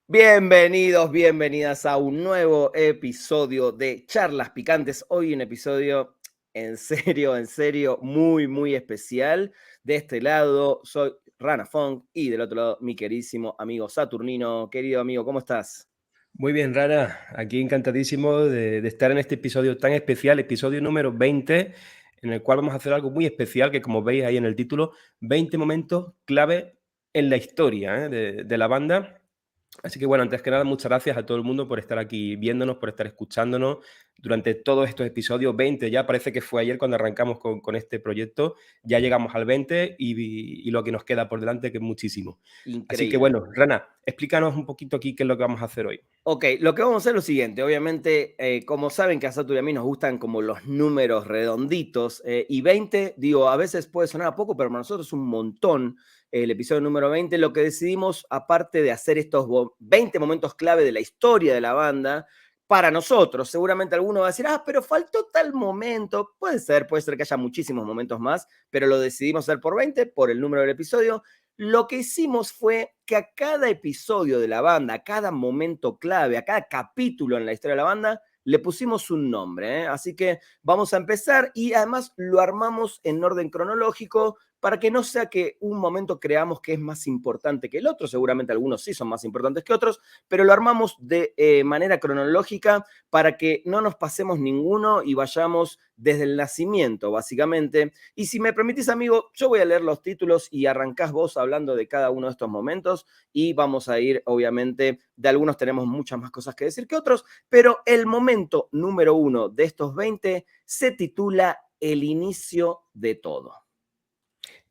Bienvenidos, bienvenidas a un nuevo episodio de Charlas Picantes. Hoy un episodio en serio, muy, muy especial. De este lado soy Rana Funk y del otro lado mi queridísimo amigo Saturnino. Querido amigo, ¿cómo estás? Muy bien, Rana. Aquí encantadísimo de estar en este episodio tan especial, episodio número 20, en el cual vamos a hacer algo muy especial, que como veis ahí en el título, 20 momentos clave en la historia, de la banda. Así que bueno, antes que nada, muchas gracias a todo el mundo por estar aquí viéndonos, por estar escuchándonos durante todos estos episodios. 20 ya parece que fue ayer cuando arrancamos con este proyecto. Ya llegamos al 20 y lo que nos queda por delante, que es muchísimo. Así que Increíble. bueno, Rana, explícanos un poquito aquí qué es lo que vamos a hacer hoy. Ok, lo que vamos a hacer es lo siguiente. Obviamente, como saben que a Satur y a mí nos gustan como los números redonditos, y 20, digo, a veces puede sonar a poco, pero para nosotros es un montón. El episodio número 20, lo que decidimos, aparte de hacer estos 20 momentos clave de la historia de la banda, para nosotros, seguramente alguno va a decir, pero faltó tal momento. Puede ser que haya muchísimos momentos más, pero lo decidimos hacer por 20, por el número del episodio. Lo que hicimos fue que a cada episodio de la banda, a cada momento clave, a cada capítulo en la historia de la banda, le pusimos un nombre, ¿eh? Así que vamos a empezar y además lo armamos en orden cronológico para que no sea que un momento creamos que es más importante que el otro. Seguramente algunos sí son más importantes que otros, pero lo armamos de manera cronológica para que no nos pasemos ninguno y vayamos desde el nacimiento, básicamente. Y si me permitís, amigo, yo voy a leer los títulos y arrancás vos hablando de cada uno de estos momentos y vamos a ir, obviamente, de algunos tenemos muchas más cosas que decir que otros, pero el momento número uno de estos 20 se titula El inicio de todo.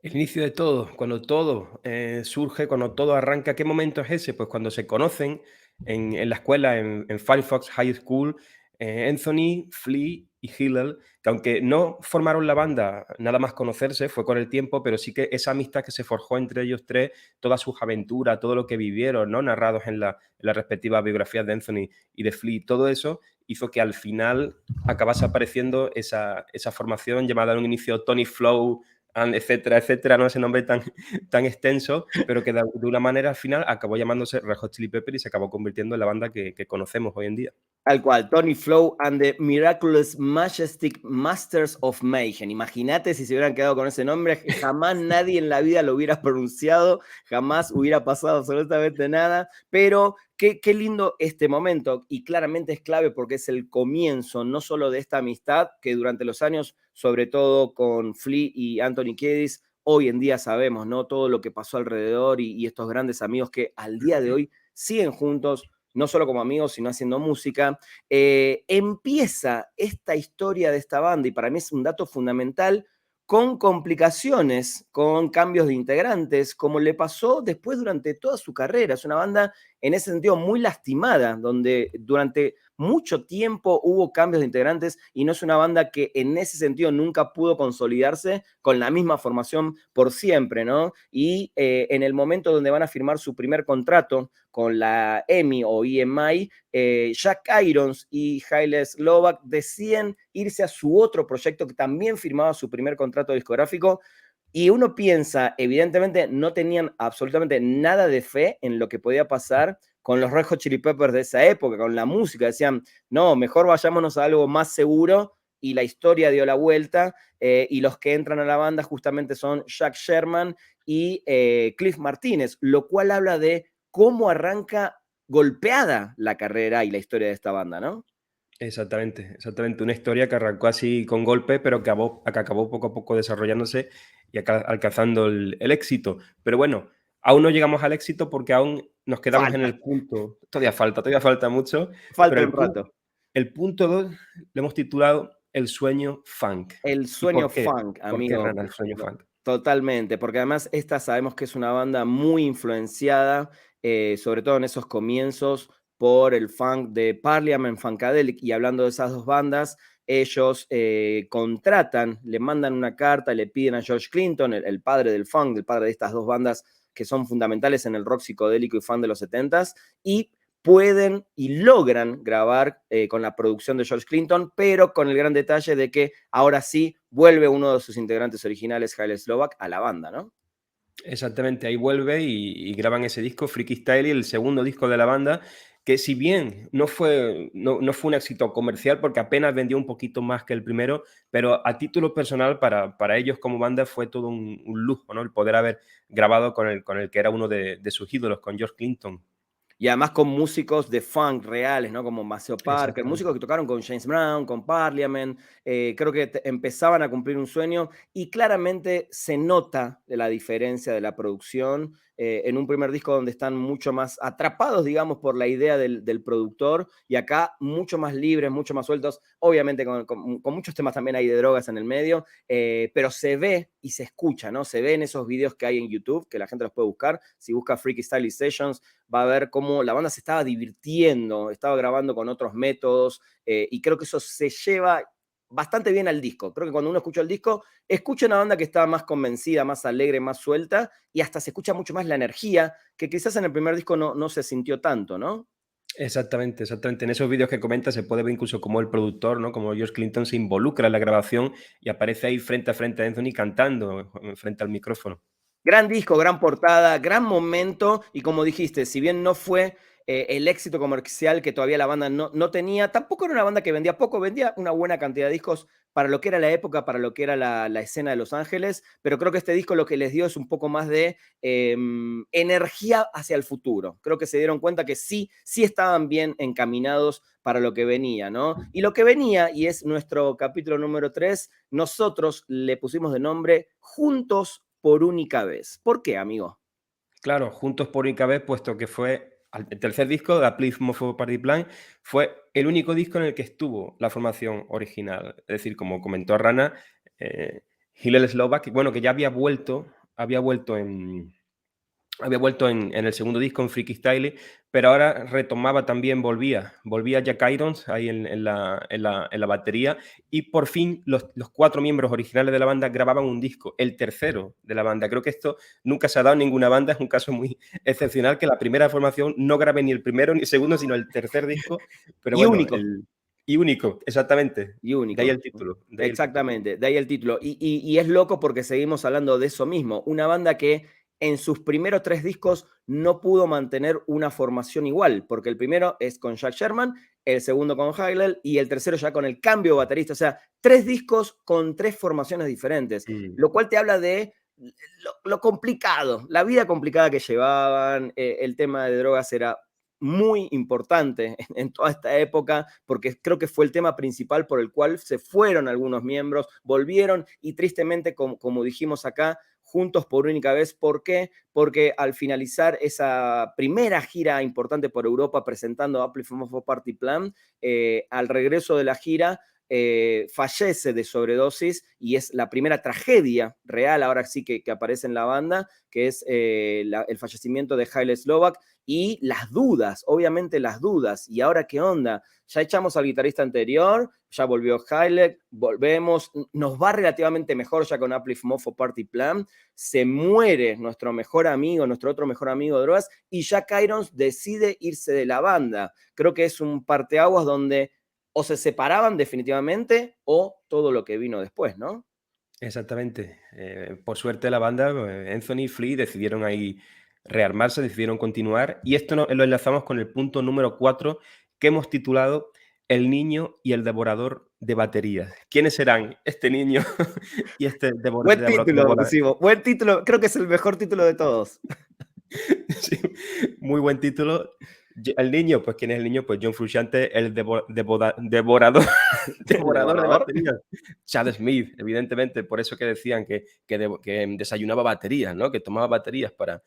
El inicio de todo, cuando todo surge, cuando todo arranca, ¿qué momento es ese? Pues cuando se conocen en la escuela, en Firefox High School, Anthony, Flea y Hillel, que aunque no formaron la banda nada más conocerse, fue con el tiempo, pero sí que esa amistad que se forjó entre ellos tres, todas sus aventuras, todo lo que vivieron, ¿no? Narrados en las respectivas biografías de Anthony y de Flea, todo eso hizo que al final acabase apareciendo esa formación llamada en un inicio Tony Flow, etcétera, etcétera, no ese nombre tan extenso, pero que de una manera al final acabó llamándose Red Hot Chili Peppers y se acabó convirtiendo en la banda que conocemos hoy en día. Tal cual, Tony Flow and the Miraculous Majestic Masters of Mayhem. Imagínate si se hubieran quedado con ese nombre, jamás nadie en la vida lo hubiera pronunciado, jamás hubiera pasado absolutamente nada, pero qué lindo este momento y claramente es clave porque es el comienzo no solo de esta amistad que durante los años, sobre todo con Flea y Anthony Kiedis, hoy en día sabemos, ¿no? Todo lo que pasó alrededor y estos grandes amigos que al día de hoy siguen juntos, no solo como amigos, sino haciendo música. Empieza esta historia de esta banda, y para mí es un dato fundamental, con complicaciones, con cambios de integrantes, como le pasó después durante toda su carrera. Es una banda en ese sentido muy lastimada, donde durante mucho tiempo hubo cambios de integrantes y no es una banda que en ese sentido nunca pudo consolidarse con la misma formación por siempre, ¿no? Y en el momento donde van a firmar su primer contrato con la EMI o EMI, Jack Irons y Haile Slovak deciden irse a su otro proyecto que también firmaba su primer contrato discográfico. Y uno piensa, evidentemente no tenían absolutamente nada de fe en lo que podía pasar con los Red Hot Chili Peppers de esa época, con la música. Decían, no, mejor vayámonos a algo más seguro. Y la historia dio la vuelta. Y los que entran a la banda justamente son Jack Sherman y Cliff Martínez, lo cual habla de cómo arranca golpeada la carrera y la historia de esta banda, ¿no? Exactamente, exactamente. Una historia que arrancó así con golpe, pero que acabó poco a poco desarrollándose y alcanzando el éxito. Pero bueno, aún no llegamos al éxito porque aún nos quedamos en Falta, el punto. Todavía falta mucho, pero falta un rato. el punto 2 lo hemos titulado El sueño funk. El ¿Y sueño por qué? funk, ¿Por qué, amigo. Rana, el sueño No, funk? totalmente, porque además esta sabemos que es una banda muy influenciada, sobre todo en esos comienzos, por el funk de Parliament Funkadelic. Y hablando de esas dos bandas, ellos contratan, le mandan una carta, le piden a George Clinton, el padre del funk, del padre de estas dos bandas que son fundamentales en el rock psicodélico y funk de los 70s, y pueden y logran grabar con la producción de George Clinton, pero con el gran detalle de que ahora sí vuelve uno de sus integrantes originales, Haile Slovak, a la banda, ¿no? Exactamente, ahí vuelve y graban ese disco, Freaky Style, el segundo disco de la banda, que si bien no fue un éxito comercial porque apenas vendió un poquito más que el primero, pero a título personal para ellos como banda fue todo un lujo, ¿no? El poder haber grabado con el que era uno de sus ídolos, con George Clinton. Y además con músicos de funk reales, ¿no? Como Maceo Parker, músicos Exactamente. que tocaron con James Brown, con Parliament, creo que empezaban a cumplir un sueño y claramente se nota de la diferencia de la producción en un primer disco donde están mucho más atrapados, digamos, por la idea del productor y acá mucho más libres, mucho más sueltos, obviamente con muchos temas también hay de drogas en el medio, pero se ve y se escucha, ¿no? Se ve en esos videos que hay en YouTube, que la gente los puede buscar, si busca Freaky Style Sessions, va a ver cómo la banda se estaba divirtiendo, estaba grabando con otros métodos, y creo que eso se lleva bastante bien al disco. Creo que cuando uno escucha el disco, escucha una banda que está más convencida, más alegre, más suelta, y hasta se escucha mucho más la energía, que quizás en el primer disco no se sintió tanto, ¿no? Exactamente, exactamente. En esos vídeos que comentas se puede ver incluso cómo el productor, ¿no? Como George Clinton se involucra en la grabación y aparece ahí frente a frente a Anthony cantando frente al micrófono. Gran disco, gran portada, gran momento, y como dijiste, si bien no fue el éxito comercial que todavía la banda no tenía, tampoco era una banda que vendía poco, vendía una buena cantidad de discos para lo que era la época, para lo que era la escena de Los Ángeles, pero creo que este disco lo que les dio es un poco más de energía hacia el futuro. Creo que se dieron cuenta que sí estaban bien encaminados para lo que venía, ¿no? Y lo que venía, y es nuestro capítulo número 3, nosotros le pusimos de nombre Juntos por única vez. ¿Por qué, amigo? Claro, Juntos por única vez, puesto que fue el tercer disco de A Plymouth for Party Plan, fue el único disco en el que estuvo la formación original. Es decir, como comentó Rana, Hillel Slovak, bueno, que ya había vuelto en el segundo disco, en Freaky Style, pero ahora retomaba también, volvía Jack Irons ahí en la batería, y por fin los 4 miembros originales de la banda grababan un disco, el tercero de la banda. Creo que esto nunca se ha dado en ninguna banda, es un caso muy excepcional que la primera formación no grabe ni el primero ni el segundo, sino el tercer disco, pero Y bueno, único. y único, exactamente. Y De ahí único. el título, de ahí el título. Exactamente, de ahí el título. Y es loco porque seguimos hablando de eso mismo. Una banda que en sus primeros 3 discos no pudo mantener una formación igual, porque el primero es con Jack Sherman, el segundo con Hillel y el tercero ya con el cambio de baterista. O sea, 3 discos con 3 formaciones diferentes, Mm. lo cual te habla de lo complicado, la vida complicada que llevaban, el tema de drogas era muy importante en toda esta época, porque creo que fue el tema principal por el cual se fueron algunos miembros, volvieron y tristemente, como dijimos acá, juntos por única vez. ¿Por qué? Porque al finalizar esa primera gira importante por Europa presentando Apple for Party Plan, al regreso de la gira, fallece de sobredosis y es la primera tragedia real, ahora sí que aparece en la banda, que es el fallecimiento de Hillel Slovak y las dudas, obviamente las dudas. ¿Y ahora qué onda? Ya echamos al guitarrista anterior, ya volvió Hillel, volvemos, nos va relativamente mejor ya con Uplift Mofo Party Plan, se muere nuestro mejor amigo, nuestro otro mejor amigo de drogas, y Jack Irons decide irse de la banda. Creo que es un parteaguas donde o se separaban definitivamente o todo lo que vino después, ¿no? Exactamente. Por suerte la banda, Anthony y Flea decidieron ahí rearmarse, decidieron continuar y esto lo enlazamos con el punto número 4 que hemos titulado El niño y el devorador de baterías. ¿Quiénes serán este niño y este Buen título devorador? pusimos, buen título, creo que es el mejor título de todos. Sí, muy buen título. El niño, pues ¿quién es el niño? Pues John Frusciante, el devorador, El devorador de devorador. baterías. Chad Smith, evidentemente, por eso que decían que desayunaba baterías, ¿no? Que tomaba baterías para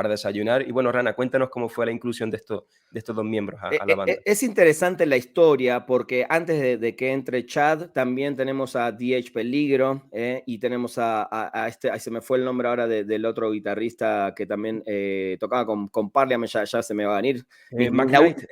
desayunar. Y bueno, Rana, cuéntanos cómo fue la inclusión de estos 2 miembros a la banda. Es interesante la historia porque antes de que entre Chad también tenemos a DH Peligro y tenemos a este, ahí se me fue el nombre ahora del otro guitarrista que también tocaba con Parliament, ya se me va a venir. McKnight,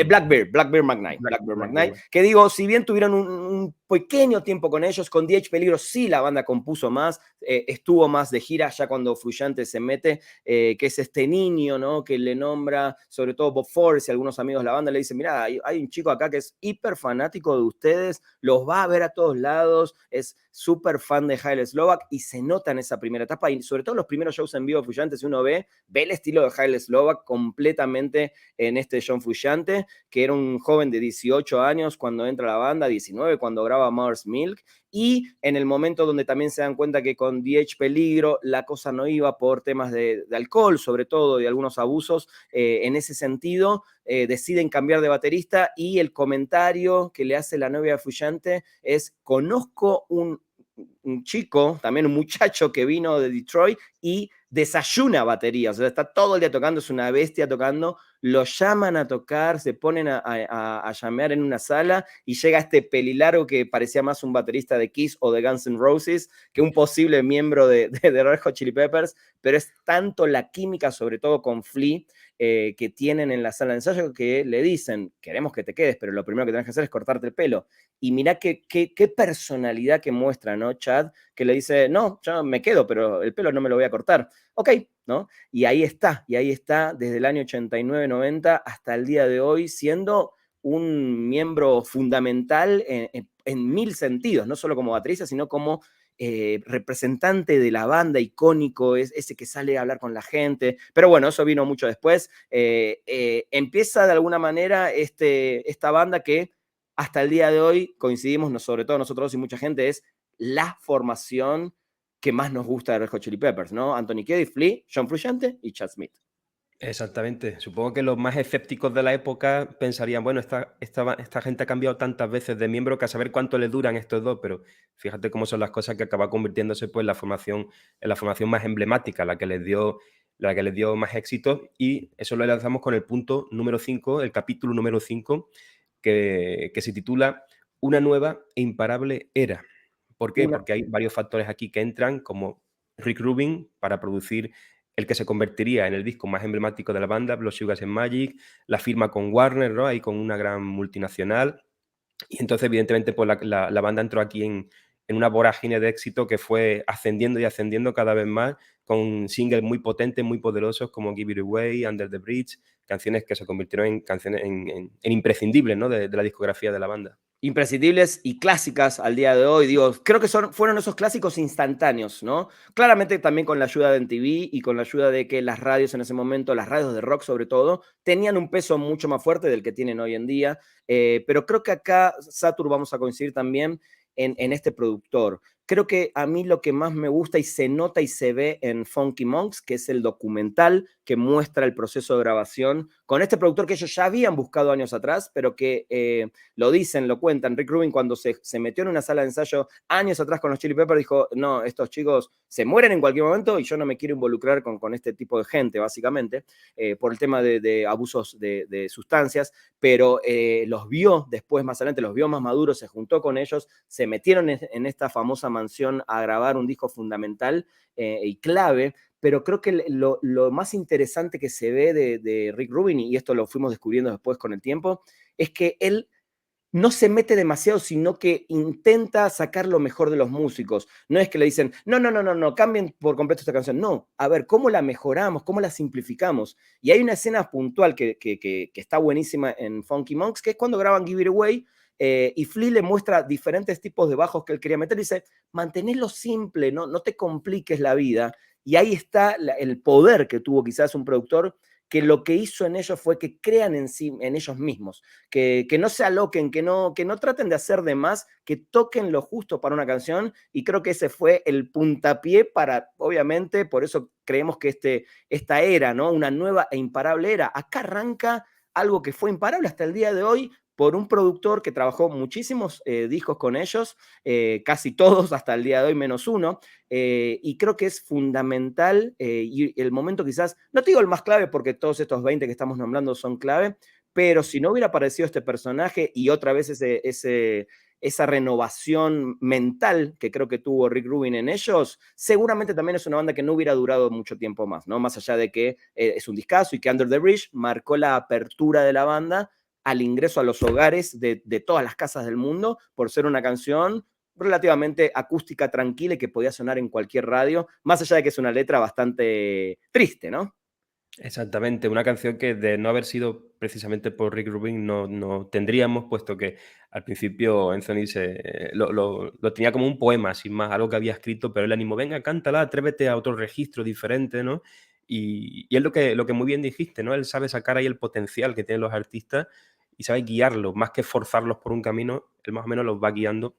Blackbeard McKnight, Blackbeard. que digo, si bien tuvieron un pequeño tiempo con ellos. Con DH Peligro sí la banda compuso más, estuvo más de gira ya cuando Frusciante se mete, que es este niño, ¿no? Que le nombra, sobre todo Bob Forrest y algunos amigos de la banda le dicen, mira, hay un chico acá que es hiper fanático de ustedes, los va a ver a todos lados, es súper fan de Haile Slovak y se nota en esa primera etapa y sobre todo los primeros shows en vivo de Frusciante, si uno ve el estilo de Haile Slovak completamente en este John Frusciante, que era un joven de 18 años cuando entra a la banda, 19 cuando graba Mother's Milk, y en el momento donde también se dan cuenta que con DH Peligro la cosa no iba por temas de alcohol, sobre todo, y algunos abusos, en ese sentido, deciden cambiar de baterista y el comentario que le hace la novia de Frusciante es, conozco un chico, también un muchacho que vino de Detroit y desayuna baterías, o sea, está todo el día tocando, es una bestia tocando, lo llaman a tocar, se ponen a llamear en una sala y llega este pelilargo que parecía más un baterista de Kiss o de Guns N' Roses que un posible miembro de Red Hot Chili Peppers, pero es tanto la química, sobre todo con Flea, que tienen en la sala de ensayo que le dicen, queremos que te quedes, pero lo primero que tenés que hacer es cortarte el pelo. Y mirá qué personalidad que muestra, ¿no? Chad, que le dice, no, yo me quedo, pero el pelo no me lo voy a cortar. Ok, ¿no? Y ahí está desde el año 89-90 hasta el día de hoy, siendo un miembro fundamental en mil sentidos, no solo como baterista, sino como representante de la banda, icónico, es ese que sale a hablar con la gente. Pero bueno, eso vino mucho después. Empieza de alguna manera esta banda que hasta el día de hoy coincidimos, sobre todo nosotros y mucha gente, es la formación que más nos gusta de Red Hot Chili Peppers, ¿no? Anthony Kiedis, Flea, John Frusciante y Chad Smith. Exactamente. Supongo que los más escépticos de la época pensarían, bueno, esta gente ha cambiado tantas veces de miembro que a saber cuánto le duran estos dos, pero fíjate cómo son las cosas que acaba convirtiéndose pues, en la formación más emblemática, la que les dio más éxito, y eso lo lanzamos con el punto número 5, el capítulo número 5, que se titula Una nueva e imparable era. ¿Por qué? Porque hay varios factores aquí que entran, como Rick Rubin para producir el que se convertiría en el disco más emblemático de la banda, Blood Sugar Sex Magik, la firma con Warner, ¿no? Ahí con una gran multinacional. Y entonces, evidentemente, pues la banda entró aquí en una vorágine de éxito que fue ascendiendo y ascendiendo cada vez más, con singles muy potentes, muy poderosos, como Give It Away, Under the Bridge, canciones que se convirtieron en canciones en imprescindibles, ¿no? de la discografía de la banda. Imprescindibles y clásicas al día de hoy. Digo, creo que fueron esos clásicos instantáneos, ¿no? Claramente también con la ayuda de MTV y con la ayuda de que las radios en ese momento, las radios de rock sobre todo, tenían un peso mucho más fuerte del que tienen hoy en día. Pero creo que acá, Satur, vamos a coincidir también en este productor. Creo que a mí lo que más me gusta y se nota y se ve en Funky Monks, que es el documental que muestra el proceso de grabación con este productor que ellos ya habían buscado años atrás, pero que lo dicen, lo cuentan. Rick Rubin cuando se metió en una sala de ensayo años atrás con los Chili Peppers dijo, no, estos chicos se mueren en cualquier momento y yo no me quiero involucrar con este tipo de gente, básicamente, por el tema de abusos de sustancias, pero los vio después, más adelante, los vio más maduros, se juntó con ellos, se metieron en esta famosa mansión a grabar un disco fundamental y clave, pero creo que lo más interesante que se ve de Rick Rubin, y esto lo fuimos descubriendo después con el tiempo, es que él no se mete demasiado, sino que intenta sacar lo mejor de los músicos. No es que le dicen, no, cambien por completo esta canción. No, a ver, ¿cómo la mejoramos? ¿Cómo la simplificamos? Y hay una escena puntual que está buenísima en Funky Monks, que es cuando graban Give It Away, y Flea le muestra diferentes tipos de bajos que él quería meter y dice, mantenelo simple, no te compliques la vida. Y ahí está el poder que tuvo quizás un productor, que lo que hizo en ellos fue que crean en ellos mismos, que no se aloquen, que no traten de hacer de más, que toquen lo justo para una canción, y creo que ese fue el puntapié para, obviamente, por eso creemos que esta era, ¿no? Una nueva e imparable era. Acá arranca algo que fue imparable hasta el día de hoy, por un productor que trabajó muchísimos discos con ellos, casi todos hasta el día de hoy, menos uno, y creo que es fundamental, y el momento quizás, no te digo el más clave porque todos estos 20 que estamos nombrando son clave, pero si no hubiera aparecido este personaje y otra vez esa renovación mental que creo que tuvo Rick Rubin en ellos, seguramente también es una banda que no hubiera durado mucho tiempo más, ¿no? Más allá de que es un discazo y que Under the Bridge marcó la apertura de la banda, al ingreso a los hogares de todas las casas del mundo por ser una canción relativamente acústica, tranquila y que podía sonar en cualquier radio, más allá de que es una letra bastante triste, ¿no? Exactamente, una canción que de no haber sido precisamente por Rick Rubin no tendríamos, puesto que al principio Anthony lo tenía como un poema, sin más, algo que había escrito, pero él animó, venga, cántala, atrévete a otro registro diferente, ¿no? Y es lo que muy bien dijiste, ¿no? Él sabe sacar ahí el potencial que tienen los artistas y sabe guiarlos, más que forzarlos por un camino, él más o menos los va guiando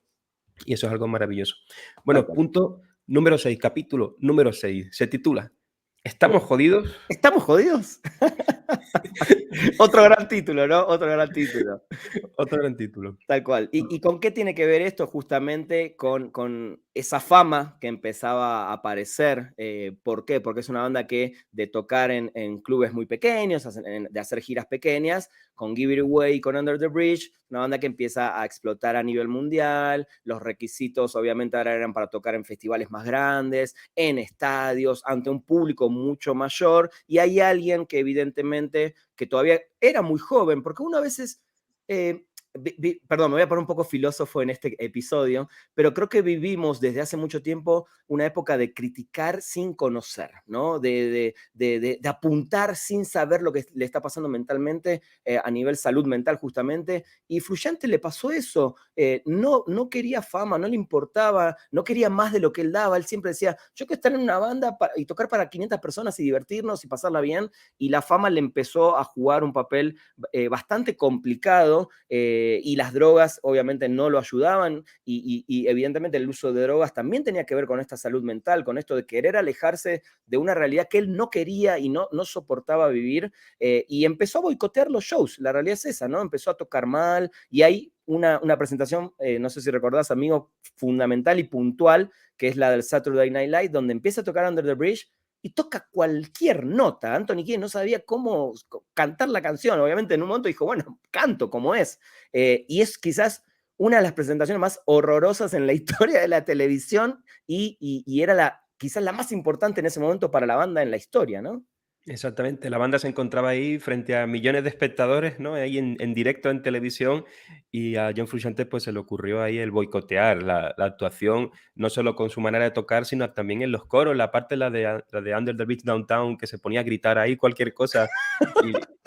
y eso es algo maravilloso. Tal Bueno, cual. punto número 6, capítulo número 6, se titula ¿Estamos jodidos? ¿Estamos jodidos? Otro gran título, ¿no? Otro gran título. Otro gran título. Tal cual. ¿Y con qué tiene que ver esto? Justamente con esa fama que empezaba a aparecer. ¿Por qué? Porque es una banda que de tocar en clubes muy pequeños, de hacer giras pequeñas, con Give It Away y con Under the Bridge, una banda que empieza a explotar a nivel mundial. Los requisitos obviamente ahora eran para tocar en festivales más grandes, en estadios, ante un público mucho mayor. Y hay alguien que evidentemente, que todavía era muy joven, porque uno a veces... perdón, me voy a poner un poco filósofo en este episodio, pero creo que vivimos desde hace mucho tiempo una época de criticar sin conocer, ¿no? De apuntar sin saber lo que le está pasando mentalmente a nivel salud mental justamente. Y Frusciante le pasó eso. No quería fama, no le importaba, no quería más de lo que él daba. Él siempre decía, yo quiero estar en una banda y tocar para 500 personas y divertirnos y pasarla bien. Y la fama le empezó a jugar un papel bastante complicado y las drogas obviamente no lo ayudaban y evidentemente el uso de drogas también tenía que ver con esta salud mental, con esto de querer alejarse de una realidad que él no quería y no soportaba vivir y empezó a boicotear los shows, la realidad es esa, ¿no? Empezó a tocar mal y hay una presentación, no sé si recordás, amigo, fundamental y puntual, que es la del Saturday Night Live, donde empieza a tocar Under the Bridge y toca cualquier nota. Anthony Kiedis no sabía cómo cantar la canción. Obviamente en un momento dijo, bueno, canto como es. Y es quizás una de las presentaciones más horrorosas en la historia de la televisión y era quizás la más importante en ese momento para la banda en la historia, ¿no? Exactamente, la banda se encontraba ahí frente a millones de espectadores, ¿no? Ahí en directo en televisión y a John Frusciante pues se le ocurrió ahí el boicotear la actuación, no solo con su manera de tocar, sino también en los coros, la parte la de Under the Beach Downtown, que se ponía a gritar ahí cualquier cosa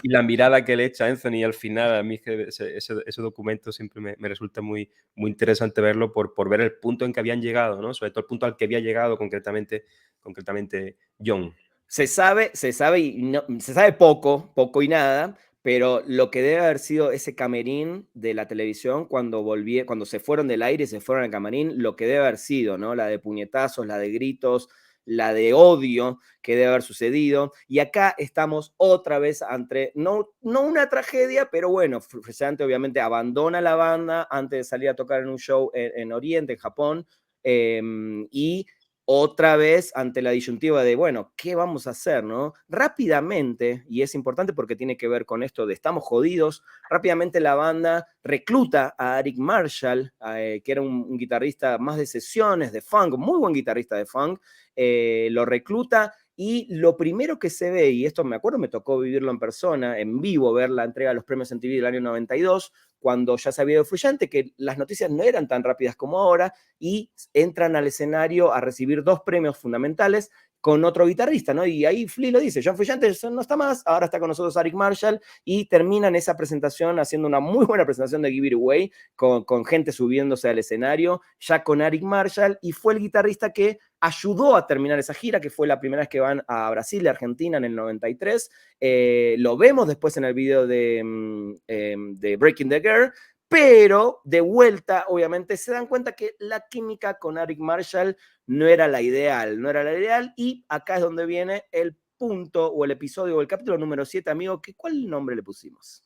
y la mirada que le echa Anthony al final, a mí que ese documento siempre me resulta muy interesante verlo por ver el punto en que habían llegado, ¿no? Sobre todo el punto al que había llegado concretamente John. Se sabe, se sabe poco y nada, pero lo que debe haber sido ese camerín de la televisión cuando se fueron del aire y se fueron al camarín, lo que debe haber sido, ¿no? La de puñetazos, la de gritos, la de odio que debe haber sucedido. Y acá estamos otra vez ante, no una tragedia, pero bueno, Frusciante obviamente abandona la banda antes de salir a tocar en un show en Oriente, en Japón, y otra vez ante la disyuntiva de, bueno, ¿qué vamos a hacer, no? Rápidamente, y es importante porque tiene que ver con esto de estamos jodidos, rápidamente la banda recluta a Eric Marshall, que era un guitarrista más de sesiones, de funk, muy buen guitarrista de funk, lo recluta y lo primero que se ve, y esto me acuerdo, me tocó vivirlo en persona, en vivo, ver la entrega de los premios MTV del año 92, cuando ya sabía de Frusciante que las noticias no eran tan rápidas como ahora y entran al escenario a recibir dos premios fundamentales con otro guitarrista, ¿no? Y ahí Flea lo dice, John Frusciante no está más, ahora está con nosotros Eric Marshall y terminan esa presentación haciendo una muy buena presentación de Give It Away con gente subiéndose al escenario, ya con Eric Marshall y fue el guitarrista que ayudó a terminar esa gira, que fue la primera vez que van a Brasil y Argentina en el 93. Lo vemos después en el video de Breaking the Girl, pero de vuelta, obviamente, se dan cuenta que la química con Eric Marshall no era la ideal, y acá es donde viene el punto o el episodio o el capítulo número 7, amigo, ¿cuál nombre le pusimos?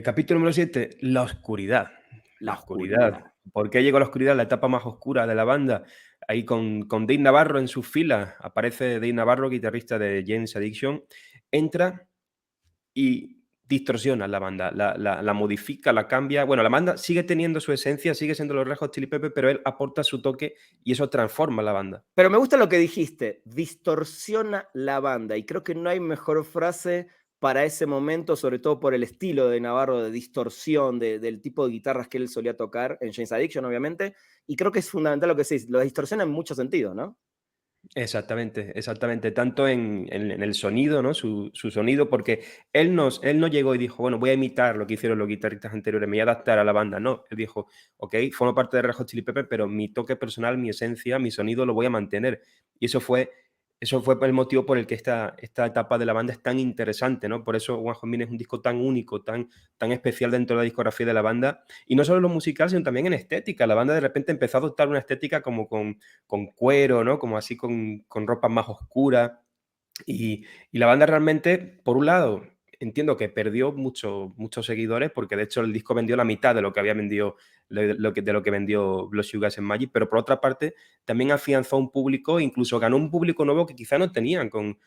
Capítulo número 7, la oscuridad. La La oscuridad. oscuridad. ¿Por qué llegó la oscuridad? La etapa más oscura de la banda. Ahí con Dave Navarro en sus filas. Aparece Dave Navarro, guitarrista de James Addiction. Entra y distorsiona la banda. La modifica, la cambia. Bueno, la banda sigue teniendo su esencia, sigue siendo los Red Hot Chili Peppers, pero él aporta su toque y eso transforma la banda. Pero me gusta lo que dijiste, distorsiona la banda, y creo que no hay mejor frase para ese momento, sobre todo por el estilo de Navarro, de distorsión, del tipo de guitarras que él solía tocar en Jane's Addiction, obviamente, y creo que es fundamental lo que decís, lo distorsiona en muchos sentidos, ¿no? Exactamente, exactamente. Tanto en el sonido, ¿no? Su sonido, porque él no llegó y dijo, bueno, voy a imitar lo que hicieron los guitarristas anteriores, me voy a adaptar a la banda. No, él dijo, ok, formo parte de Red Hot Chili Peppers, pero mi toque personal, mi esencia, mi sonido lo voy a mantener. Y eso fue el motivo por el que esta etapa de la banda es tan interesante, ¿no? Por eso One Hot Minute es un disco tan único, tan especial dentro de la discografía de la banda. Y no solo en lo musical, sino también en estética. La banda de repente empezó a adoptar una estética como con cuero, ¿no? Como así con ropa más oscura. Y la banda realmente, por un lado, entiendo que perdió muchos seguidores, porque de hecho el disco vendió la mitad de lo que había vendido, de lo que vendió Blood Sugar and Magic, pero por otra parte también afianzó un público, incluso ganó un público nuevo que quizá no tenían con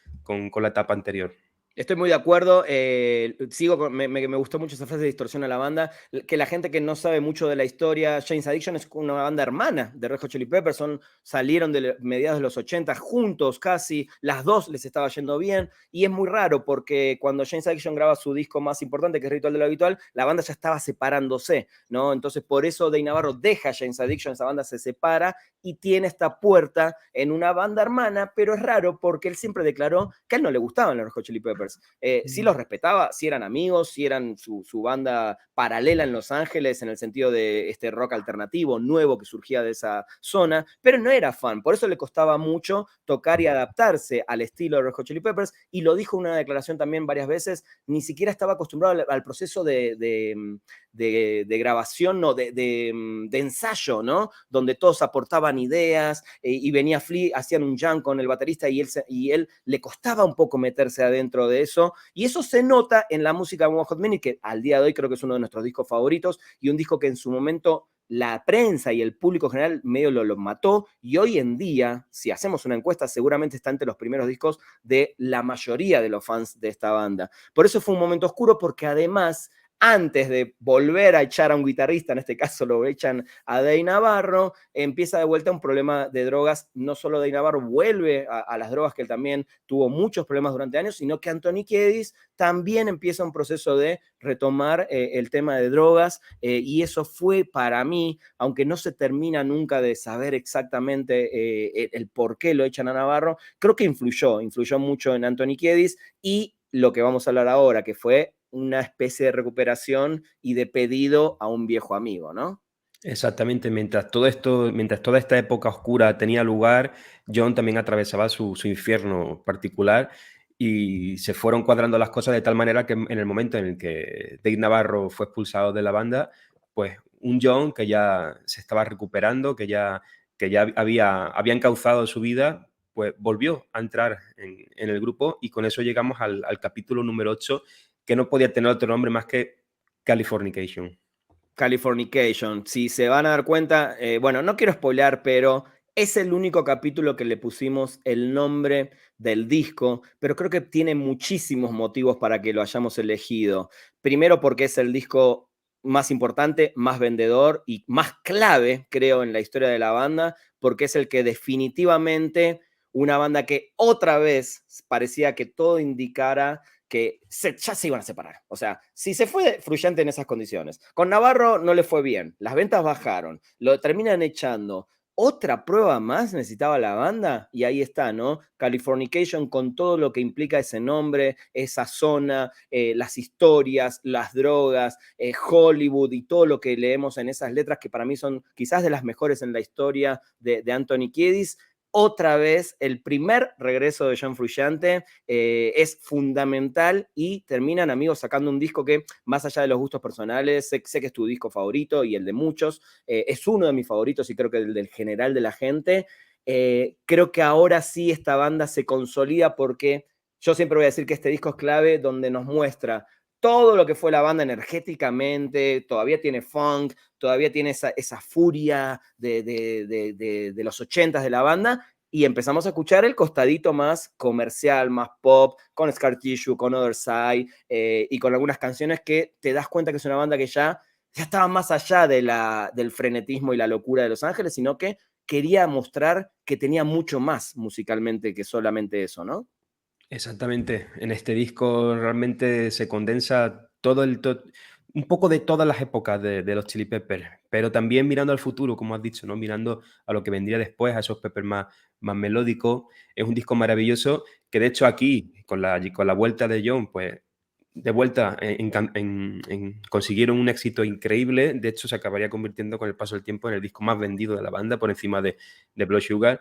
la etapa anterior. Estoy muy de acuerdo. Me gustó mucho esa frase de distorsión a la banda. Que la gente que no sabe mucho de la historia, Jane's Addiction es una banda hermana de Red Hot Chili Peppers. Salieron de mediados de los 80 juntos casi. Las dos les estaba yendo bien. Y es muy raro porque cuando Jane's Addiction graba su disco más importante, que es Ritual de lo Habitual, la banda ya estaba separándose, ¿no? Entonces, por eso Dave Navarro deja Jane's Addiction, esa banda se separa y tiene esta puerta en una banda hermana, pero es raro porque él siempre declaró que a él no le gustaban los Red Hot Chili Peppers. Sí los respetaba, sí eran amigos, sí eran su banda paralela en Los Ángeles en el sentido de este rock alternativo nuevo que surgía de esa zona, pero no era fan, por eso le costaba mucho tocar y adaptarse al estilo de Red Hot Chili Peppers, y lo dijo en una declaración también varias veces, ni siquiera estaba acostumbrado al proceso de grabación, no, de ensayo, ¿no? Donde todos aportaban ideas y venía Flea, hacían un jam con el baterista y él le costaba un poco meterse adentro de eso. Y eso se nota en la música de One Hot Minute, que al día de hoy creo que es uno de nuestros discos favoritos y un disco que en su momento la prensa y el público general medio lo mató, y hoy en día, si hacemos una encuesta, seguramente está entre los primeros discos de la mayoría de los fans de esta banda. Por eso fue un momento oscuro, porque además, antes de volver a echar a un guitarrista, en este caso lo echan a Dave Navarro, empieza de vuelta un problema de drogas. No solo Dave Navarro vuelve a las drogas, que él también tuvo muchos problemas durante años, sino que Anthony Kiedis también empieza un proceso de retomar el tema de drogas, y eso fue para mí, aunque no se termina nunca de saber exactamente el por qué lo echan a Navarro, creo que influyó mucho en Anthony Kiedis, y lo que vamos a hablar ahora, que fue una especie de recuperación y de pedido a un viejo amigo, ¿no? Exactamente, mientras toda esta época oscura tenía lugar, John también atravesaba su infierno particular, y se fueron cuadrando las cosas de tal manera que en el momento en el que Dave Navarro fue expulsado de la banda, pues un John que ya se estaba recuperando, que ya había encauzado su vida, pues volvió a entrar en el grupo, y con eso llegamos al capítulo número 8, que no podía tener otro nombre más que Californication. Californication. Si se van a dar cuenta, bueno, no quiero spoilear, pero es el único capítulo que le pusimos el nombre del disco, pero creo que tiene muchísimos motivos para que lo hayamos elegido. Primero porque es el disco más importante, más vendedor y más clave, creo, en la historia de la banda, porque es el que definitivamente, una banda que otra vez parecía que todo indicara que ya se iban a separar. O sea, si se fue Frusciante en esas condiciones, con Navarro no le fue bien, las ventas bajaron, lo terminan echando. Otra prueba más necesitaba la banda, y ahí está, ¿no? Californication, con todo lo que implica ese nombre, esa zona, las historias, las drogas, Hollywood y todo lo que leemos en esas letras, que para mí son quizás de las mejores en la historia de Anthony Kiedis. Otra vez, el primer regreso de John Frusciante es fundamental, y terminan, amigos, sacando un disco que, más allá de los gustos personales, sé que es tu disco favorito y el de muchos, es uno de mis favoritos, y creo que el del general de la gente. Creo que ahora sí esta banda se consolida, porque yo siempre voy a decir que este disco es clave, donde nos muestra todo lo que fue la banda energéticamente, todavía tiene funk, todavía tiene esa furia de los 80s de la banda, y empezamos a escuchar el costadito más comercial, más pop, con Scar Tissue, con Other Side, y con algunas canciones que te das cuenta que es una banda que ya estaba más allá del frenetismo y la locura de Los Ángeles, sino que quería mostrar que tenía mucho más musicalmente que solamente eso, ¿no? Exactamente. En este disco realmente se condensa un poco de todas las épocas de los Chili Peppers, pero también mirando al futuro, como has dicho, ¿no? Mirando a lo que vendría después, a esos Peppers más melódicos. Es un disco maravilloso que, de hecho, aquí, con la vuelta de John, pues de vuelta consiguieron un éxito increíble. De hecho, se acabaría convirtiendo con el paso del tiempo en el disco más vendido de la banda, por encima de Blood Sugar.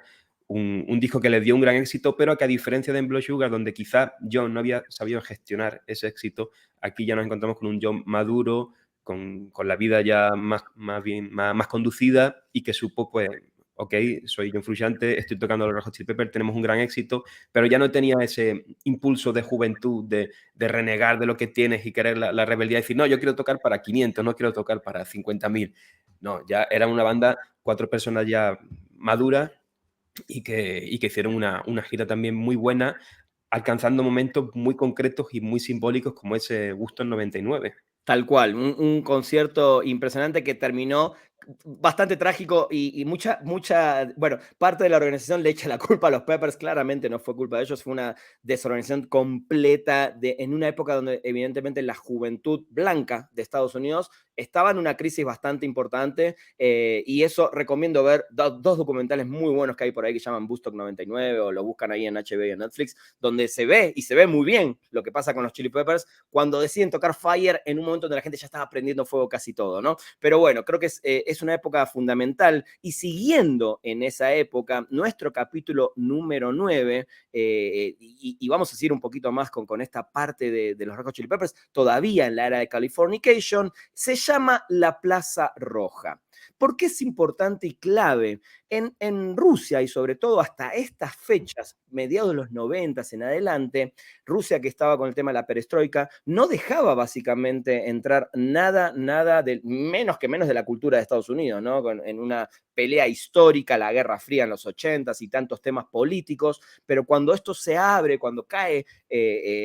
Un disco que les dio un gran éxito, pero que, a diferencia de en Blood Sugar, donde quizás John no había sabido gestionar ese éxito, aquí ya nos encontramos con un John maduro, con la vida ya más conducida, y que supo, pues, ok, soy John Frusciante, estoy tocando los Red Hot Chili Peppers, tenemos un gran éxito, pero ya no tenía ese impulso de juventud, de renegar de lo que tienes y querer la rebeldía, y decir, no, yo quiero tocar para 500, no quiero tocar para 50.000. No, ya era una banda, 4 personas ya maduras, y que hicieron una gira también muy buena, alcanzando momentos muy concretos y muy simbólicos, como ese Woodstock 99. Tal cual, un concierto impresionante que terminó bastante trágico y bueno, parte de la organización le echa la culpa a los Peppers, claramente no fue culpa de ellos, fue una desorganización completa en una época donde evidentemente la juventud blanca de Estados Unidos estaba en una crisis bastante importante, y eso recomiendo ver dos documentales muy buenos que hay por ahí que llaman Woodstock 99, o lo buscan ahí en HBO y en Netflix, donde se ve, y se ve muy bien, lo que pasa con los Chili Peppers cuando deciden tocar Fire en un momento donde la gente ya estaba prendiendo fuego casi todo, ¿no? Pero bueno, creo que es una época fundamental, y siguiendo en esa época, nuestro capítulo número 9, y vamos a seguir un poquito más con esta parte de los Red Hot Chili Peppers, todavía en la era de Californication, se llama La Plaza Roja. ¿Por qué es importante y clave? En Rusia, y sobre todo hasta estas fechas, mediados de los 90 en adelante, Rusia, que estaba con el tema de la perestroika, no dejaba básicamente entrar nada menos de la cultura de Estados Unidos, ¿no? En una pelea histórica, la Guerra Fría en los 80s y tantos temas políticos, pero cuando esto se abre, cuando cae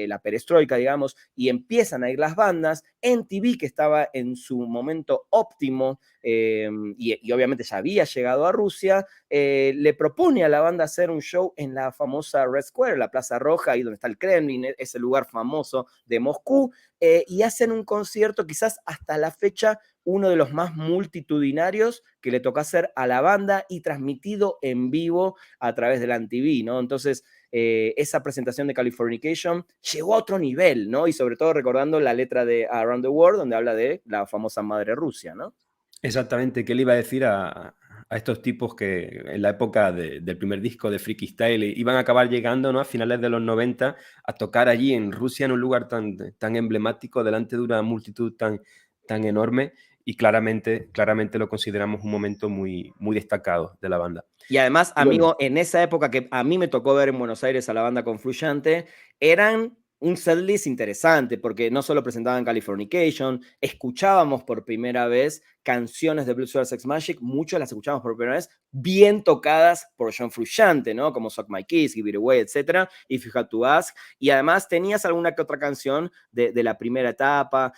la perestroika, digamos, y empiezan a ir las bandas, MTV, que estaba en su momento óptimo, y obviamente ya había llegado a Rusia, le propone a la banda hacer un show en la famosa Red Square, la Plaza Roja, ahí donde está el Kremlin, ese lugar famoso de Moscú, y hacen un concierto quizás hasta la fecha uno de los más multitudinarios que le tocó hacer a la banda, y transmitido en vivo a través de la MTV, ¿no? Entonces, esa presentación de Californication llegó a otro nivel, ¿no? Y sobre todo recordando la letra de Around the World, donde habla de la famosa madre Rusia, ¿no? Exactamente, ¿qué le iba a decir a estos tipos que en la época del primer disco de Freaky Style iban a acabar llegando, ¿no?, a finales de los 90, a tocar allí en Rusia, en un lugar tan emblemático, delante de una multitud tan enorme? Y claramente lo consideramos un momento muy, muy destacado de la banda. Y además, Y bueno, amigo, en esa época que a mí me tocó ver en Buenos Aires a la banda Confluyente, eran un setlist interesante, porque no solo presentaban Californication, escuchábamos por primera vez canciones de Blue Sugar Sex Magic, muchas las escuchábamos por primera vez, bien tocadas por John Frusciante, ¿no? Como Suck My Kiss, Give It Away, etc. If You Had to Ask. Y además tenías alguna que otra canción de la primera etapa.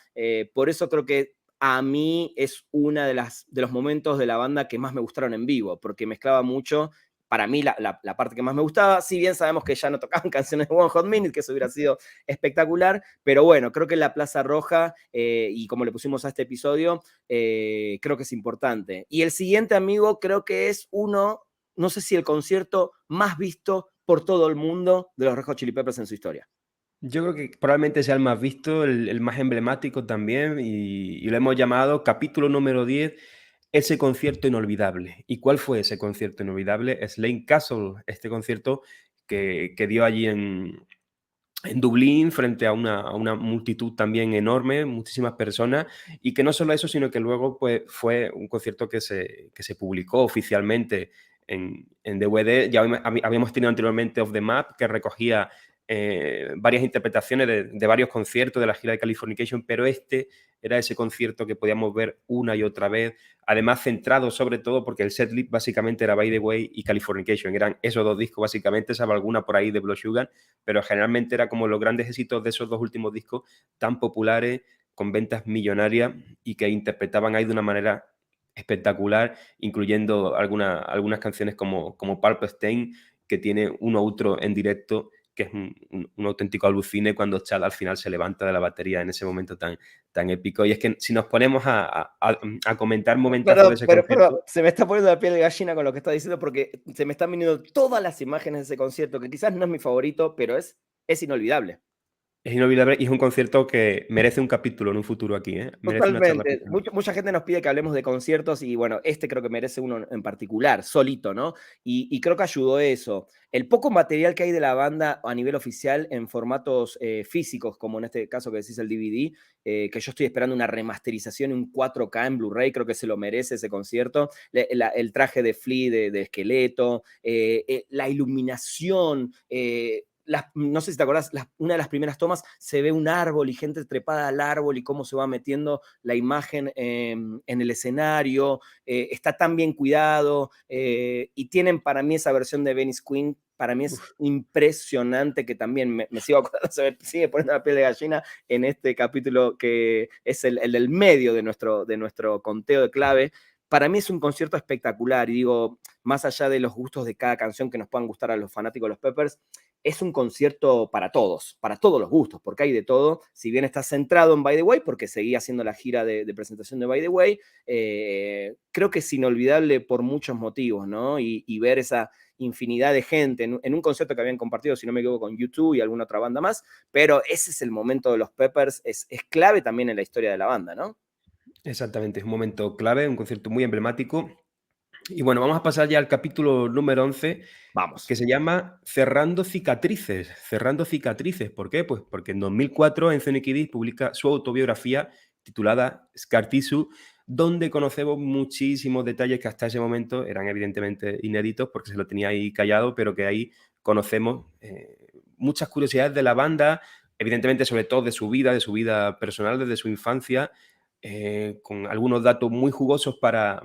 Por eso creo que a mí es una de los momentos de la banda que más me gustaron en vivo, porque mezclaba mucho. Para mí, la parte que más me gustaba, si bien sabemos que ya no tocaban canciones de One Hot Minute, que eso hubiera sido espectacular, pero bueno, creo que la Plaza Roja, y como le pusimos a este episodio, creo que es importante. Y el siguiente, amigo, creo que es uno, no sé si el concierto más visto por todo el mundo de los Red Hot Chili Peppers en su historia. yo creo que probablemente sea el más visto, el más emblemático también, y lo hemos llamado capítulo número 10, ese concierto inolvidable. ¿Y cuál fue ese concierto inolvidable? Slane Castle, este concierto que dio allí en Dublín, frente a una multitud también enorme, muchísimas personas, y que no solo eso, sino que luego, pues, fue un concierto que se publicó oficialmente en DVD. Ya habíamos tenido anteriormente Off the Map, que recogía varias interpretaciones de varios conciertos de la gira de Californication, pero este era ese concierto que podíamos ver una y otra vez, además centrado sobre todo porque el setlist básicamente era By the Way y Californication, eran esos dos discos básicamente, salvo alguna por ahí de Blood Sugar, pero generalmente era como los grandes éxitos de esos dos últimos discos, tan populares, con ventas millonarias, y que interpretaban ahí de una manera espectacular, incluyendo algunas canciones como Pulp Stain, que tiene uno u otro en directo que es un auténtico alucine cuando Chad al final se levanta de la batería en ese momento tan épico. Y es que si nos ponemos a comentar momentazos de Perdón, ese pero concierto, se me está poniendo la piel de gallina con lo que estás diciendo porque se me están viniendo todas las imágenes de ese concierto, que quizás no es mi favorito, pero es inolvidable. es inolvidable y es un concierto que merece un capítulo en un futuro aquí, ¿eh? Merece una charla Totalmente. aparte. Mucha gente nos pide que hablemos de conciertos y bueno, este creo que merece uno en particular, solito, ¿no? Y creo que ayudó eso. El poco material que hay de la banda a nivel oficial en formatos físicos, como en este caso que decís el DVD, que yo estoy esperando una remasterización en 4K en Blu-ray, creo que se lo merece ese concierto. El traje de Flea de esqueleto, la iluminación, no sé si te acordás, una de las primeras tomas se ve un árbol y gente trepada al árbol y cómo se va metiendo la imagen en el escenario, está tan bien cuidado y tienen para mí esa versión de Venice Queen, para mí es Uf, impresionante que también me sigo acordando, se me sigue poniendo la piel de gallina en este capítulo que es el del medio de nuestro conteo de clave. Para mí es un concierto espectacular y digo, más allá de los gustos de cada canción que nos puedan gustar a los fanáticos de los Peppers, es un concierto para todos los gustos, porque hay de todo. Si bien está centrado en By the Way, porque seguía haciendo la gira de presentación de By the Way, creo que es inolvidable por muchos motivos, ¿no? Y ver esa infinidad de gente en un concierto que habían compartido, si no me equivoco, con YouTube y alguna otra banda más, pero ese es el momento de los Peppers, es clave también en la historia de la banda, ¿no? exactamente, es un momento clave, un concierto muy emblemático. Y bueno, vamos a pasar ya al capítulo número 11, Vamos. que se llama Cerrando cicatrices. Cerrando cicatrices, ¿por qué? Pues porque en 2004 Anthony Kiedis publica su autobiografía titulada Scar Tissue, donde conocemos muchísimos detalles que hasta ese momento eran evidentemente inéditos porque se lo tenía ahí callado, pero que ahí conocemos muchas curiosidades de la banda, evidentemente sobre todo de su vida personal, desde su infancia, con algunos datos muy jugosos para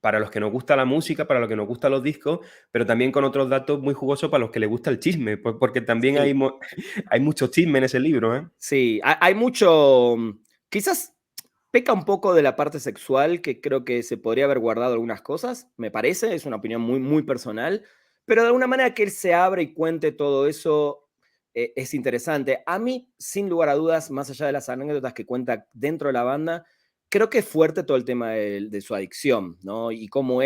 para los que nos gusta la música, para los que nos gustan los discos, pero también con otros datos muy jugosos para los que les gusta el chisme, pues porque también Sí, hay mucho chisme en ese libro, ¿eh? sí, hay mucho, quizás peca un poco de la parte sexual, que creo que se podría haber guardado algunas cosas, me parece, es una opinión muy, muy personal, pero de alguna manera que él se abre y cuente todo eso es interesante. A mí, sin lugar a dudas, más allá de las anécdotas que cuenta dentro de la banda, creo que es fuerte todo el tema de su adicción, ¿no? Y cómo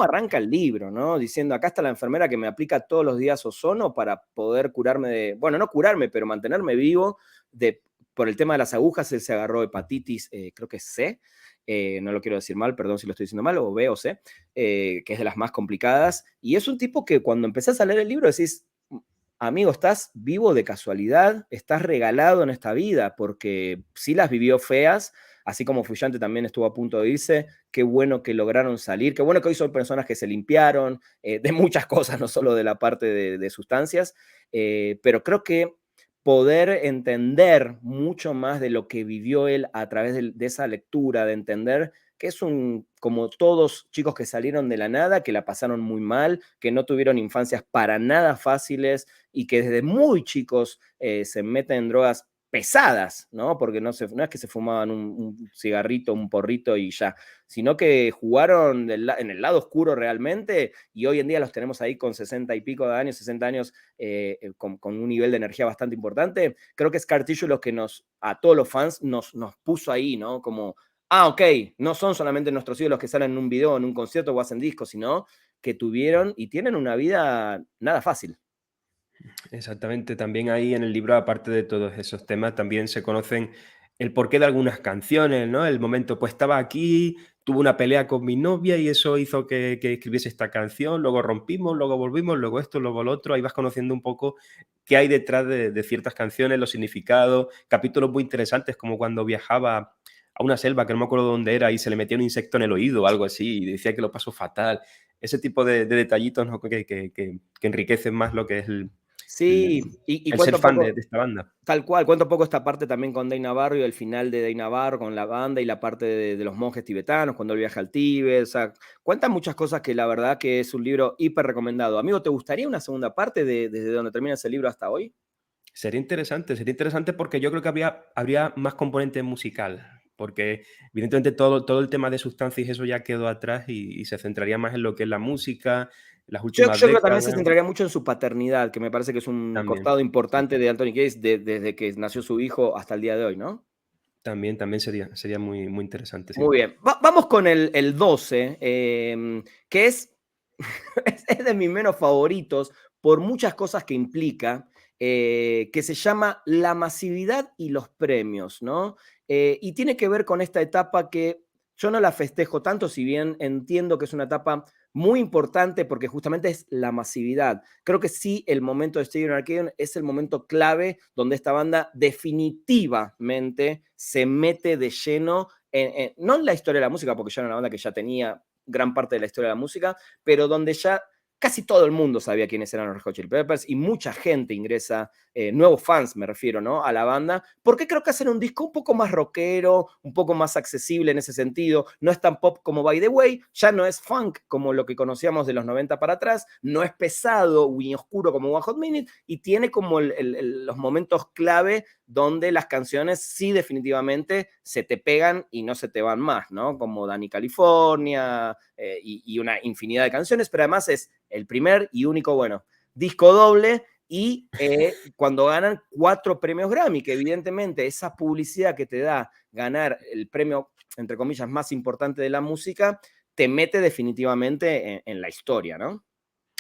arranca el libro, ¿no? Diciendo, acá está la enfermera que me aplica todos los días ozono para poder curarme de, bueno, no curarme, pero mantenerme vivo de por el tema de las agujas, él se agarró hepatitis, creo que es C, no lo quiero decir mal, perdón si lo estoy diciendo mal, o B o C, que es de las más complicadas. Y es un tipo que cuando empezás a leer el libro decís, amigo, estás vivo de casualidad, estás regalado en esta vida, porque sí las vivió feas, así como Fullante también estuvo a punto de irse, qué bueno que lograron salir, qué bueno que hoy son personas que se limpiaron, de muchas cosas, no solo de la parte de sustancias, pero creo que poder entender mucho más de lo que vivió él a través de esa lectura, de entender que es como todos chicos que salieron de la nada, que la pasaron muy mal, que no tuvieron infancias para nada fáciles y que desde muy chicos se meten en drogas pesadas, ¿no? Porque no es que se fumaban un cigarrito, un porrito y ya, sino que jugaron en el lado oscuro realmente y hoy en día los tenemos ahí con 60 y pico de años, 60 años, con un nivel de energía bastante importante. Creo que Scar Tissue lo que a todos los fans, nos puso ahí, ¿no? Como, ok, no son solamente nuestros hijos los que salen en un video, en un concierto o hacen discos, sino que tuvieron y tienen una vida nada fácil. Exactamente, también ahí en el libro, aparte de todos esos temas, también se conocen el porqué de algunas canciones, ¿no? El momento, pues estaba aquí, tuve una pelea con mi novia y eso hizo que escribiese esta canción, luego rompimos, luego volvimos, luego esto, luego lo otro, ahí vas conociendo un poco qué hay detrás de ciertas canciones, los significados, capítulos muy interesantes como cuando viajaba a una selva que no me acuerdo dónde era y se le metía un insecto en el oído o algo así y decía que lo pasó fatal. Ese tipo de detallitos, ¿no? Que enriquecen más lo que es el, Sí, y el ser cuento un fan poco, de esta banda. tal cual, cuento un poco esta parte también con Dave Navarro y el final de Dave Navarro con la banda y la parte de los monjes tibetanos cuando él viaja al Tíbet. O sea, cuentan muchas cosas que la verdad que es un libro hiper recomendado. Amigo, ¿te gustaría una segunda parte desde donde termina ese libro hasta hoy? Sería interesante porque yo creo que habría más componente musical, porque evidentemente todo el tema de sustancias y eso ya quedó atrás y se centraría más en lo que es la música, las Yo últimas creo que también se décadas. centraría mucho en su paternidad, que me parece que es un También, costado sí, importante de Anthony Kiedis desde que nació su hijo hasta el día de hoy, ¿no? también sería muy, muy interesante, sí. Muy bien. Vamos con el 12, que es, es de mis menos favoritos por muchas cosas que implica, que se llama La masividad y los premios, ¿no? Y tiene que ver con esta etapa que yo no la festejo tanto, si bien entiendo que es una etapa muy importante porque justamente es la masividad. Creo que sí, el momento de Stadium Arcadium es el momento clave donde esta banda definitivamente se mete de lleno, no en la historia de la música, porque ya era una banda que ya tenía gran parte de la historia de la música, pero donde ya casi todo el mundo sabía quiénes eran los Red Hot Chili Peppers y mucha gente ingresa, nuevos fans me refiero, ¿no? A la banda, porque creo que hacen un disco un poco más rockero, un poco más accesible en ese sentido, no es tan pop como By the Way, ya no es funk como lo que conocíamos de los 90 para atrás, no es pesado ni oscuro como One Hot Minute y tiene como los momentos clave donde las canciones sí definitivamente se te pegan y no se te van más, ¿no? Como Dani California, y una infinidad de canciones, pero además es el primer y único, bueno, disco doble y cuando ganan 4 premios Grammy, que evidentemente esa publicidad que te da ganar el premio, entre comillas, más importante de la música, te mete definitivamente en la historia, ¿no?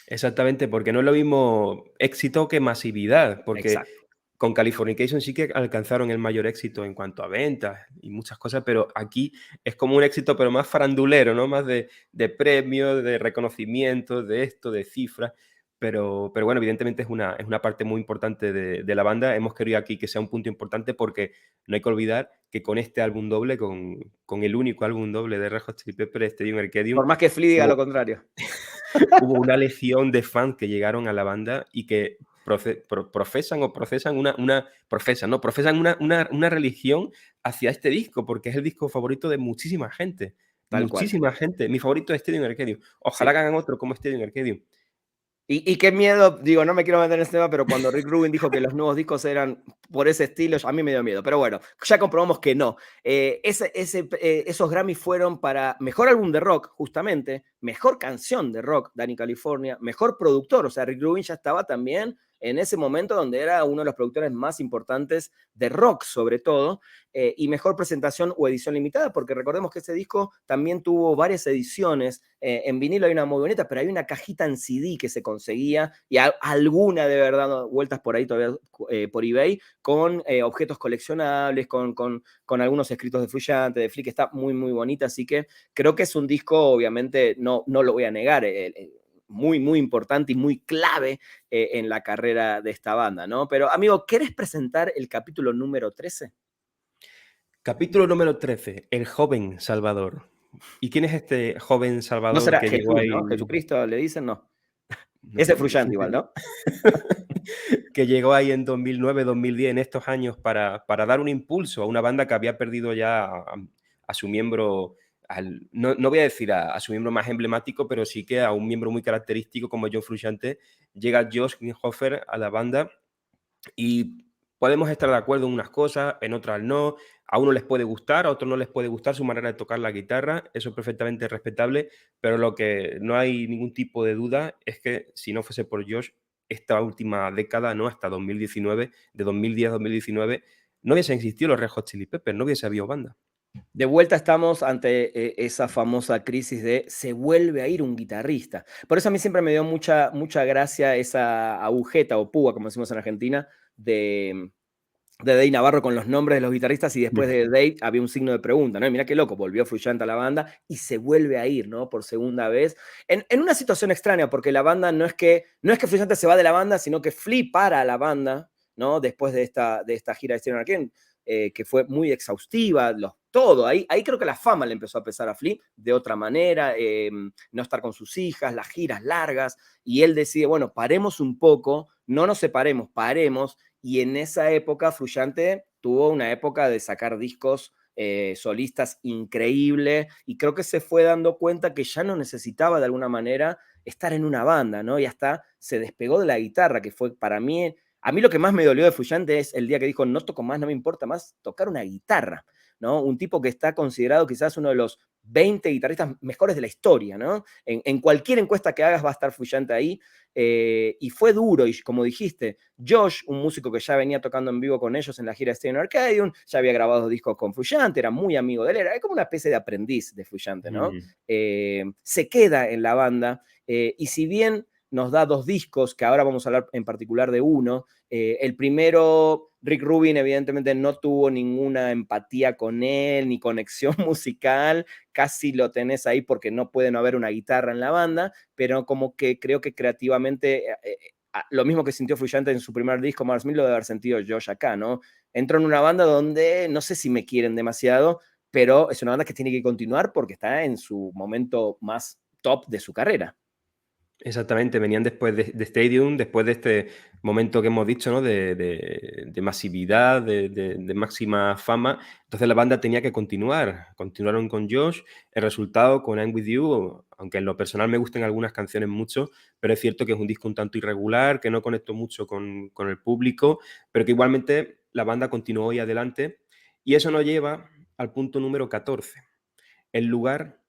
Exactamente, porque no es lo mismo éxito que masividad, porque Exacto. con Californication sí que alcanzaron el mayor éxito en cuanto a ventas y muchas cosas, pero aquí es como un éxito, pero más farandulero, ¿no? Más de premios, de reconocimientos, de esto, de cifras. Pero bueno, evidentemente es una parte muy importante de la banda. Hemos querido aquí que sea un punto importante porque no hay que olvidar que con este álbum doble, con el único álbum doble de Red Hot Chili Peppers, Stadium Arcadium, Por más que Flea diga lo hubo, contrario. hubo una legión de fans que llegaron a la banda y que profesan o procesan profesan, ¿no? Profesan una religión hacia este disco, porque es el disco favorito de muchísima gente. Tal cual. Muchísima gente. Mi favorito es Stadium Arcadium. Ojalá Sí. que hagan otro como Stadium Arcadium. Y qué miedo, digo, no me quiero meter en este tema, pero cuando Rick Rubin dijo que los nuevos discos eran por ese estilo, a mí me dio miedo. Pero bueno, ya comprobamos que no. Esos Grammys fueron para mejor álbum de rock, justamente, mejor canción de rock, Danny California, mejor productor, o sea, Rick Rubin ya estaba también en ese momento donde era uno de los productores más importantes de rock, sobre todo, y mejor presentación o edición limitada, porque recordemos que ese disco también tuvo varias ediciones. En vinilo hay una muy bonita, pero hay una cajita en CD que se conseguía y alguna de verdad ¿no? vueltas por ahí todavía por eBay con objetos coleccionables, con algunos escritos de Frusciante, de Flick, está muy, muy bonita. Así que creo que es un disco, obviamente, no lo voy a negar. Muy, muy importante y muy clave en la carrera de esta banda, ¿no? Pero, amigo, ¿querés presentar el capítulo número 13? Capítulo número 13, El joven Salvador. ¿Y quién es este joven No Salvador será que llegó Jesús, ¿no? ahí? Jesucristo le dicen, no. No Ese sé, es Frusciante igual, ¿no? que llegó ahí en 2009, 2010, en estos años, para dar un impulso a una banda que había perdido ya a su miembro, no voy a decir a su miembro más emblemático, pero sí que a un miembro muy característico como John Frusciante. Llega Josh Klinghoffer a la banda y podemos estar de acuerdo en unas cosas, en otras no. A uno les puede gustar, a otros no les puede gustar su manera de tocar la guitarra, eso es perfectamente respetable, pero lo que no hay ningún tipo de duda es que si no fuese por Josh, esta última década, ¿no? Hasta 2019, de 2010 a 2019, no hubiesen existido los Red Hot Chili Peppers, no hubiese habido banda. De vuelta estamos ante esa famosa crisis de se vuelve a ir un guitarrista. Por eso a mí siempre me dio mucha gracia esa agujeta o púa, como decimos en Argentina, de Dave Navarro con los nombres de los guitarristas y después de Dave había un signo de pregunta, ¿no? Y mirá qué loco, volvió Frusciante a la banda y se vuelve a ir, ¿no? Por segunda vez. En una situación extraña, porque la banda no es que Frusciante se va de la banda, sino que Flea para a la banda, ¿no? Después de esta gira de Stadium Arcadium, que fue muy exhaustiva, todo. Ahí creo que la fama le empezó a pesar a Flea de otra manera, no estar con sus hijas, las giras largas, y él decide, bueno, paremos un poco, no nos separemos, paremos, y en esa época Frusciante tuvo una época de sacar discos solistas increíble y creo que se fue dando cuenta que ya no necesitaba de alguna manera estar en una banda, ¿no? Y hasta se despegó de la guitarra, que fue para mí, a mí lo que más me dolió de Frusciante es el día que dijo, no toco más, no me importa más tocar una guitarra, ¿no? Un tipo que está considerado quizás uno de los 20 guitarristas mejores de la historia, ¿no? En cualquier encuesta que hagas va a estar Frusciante ahí. Y fue duro, y como dijiste, Josh, un músico que ya venía tocando en vivo con ellos en la gira Stadium Arcadium, ya había grabado discos con Frusciante, era muy amigo de él, era como una especie de aprendiz de Frusciante, ¿no? Se queda en la banda, y si bien nos da 2 discos, que ahora vamos a hablar en particular de uno, el primero, Rick Rubin evidentemente no tuvo ninguna empatía con él, ni conexión musical, casi lo tenés ahí porque no puede no haber una guitarra en la banda, pero como que creo que creativamente, lo mismo que sintió Frusciante en su primer disco, Mars Mill, lo debe haber sentido Josh acá, ¿no? Entro en una banda donde no sé si me quieren demasiado, pero es una banda que tiene que continuar porque está en su momento más top de su carrera. Exactamente, venían después de Stadium, después de este momento que hemos dicho, ¿no? De masividad, de máxima fama. Entonces la banda tenía que continuar. Continuaron con Josh. El resultado con I'm With You, aunque en lo personal me gusten algunas canciones mucho, pero es cierto que es un disco un tanto irregular, que no conectó mucho con el público, pero que igualmente la banda continuó hoy adelante. Y eso nos lleva al punto número 14, el lugar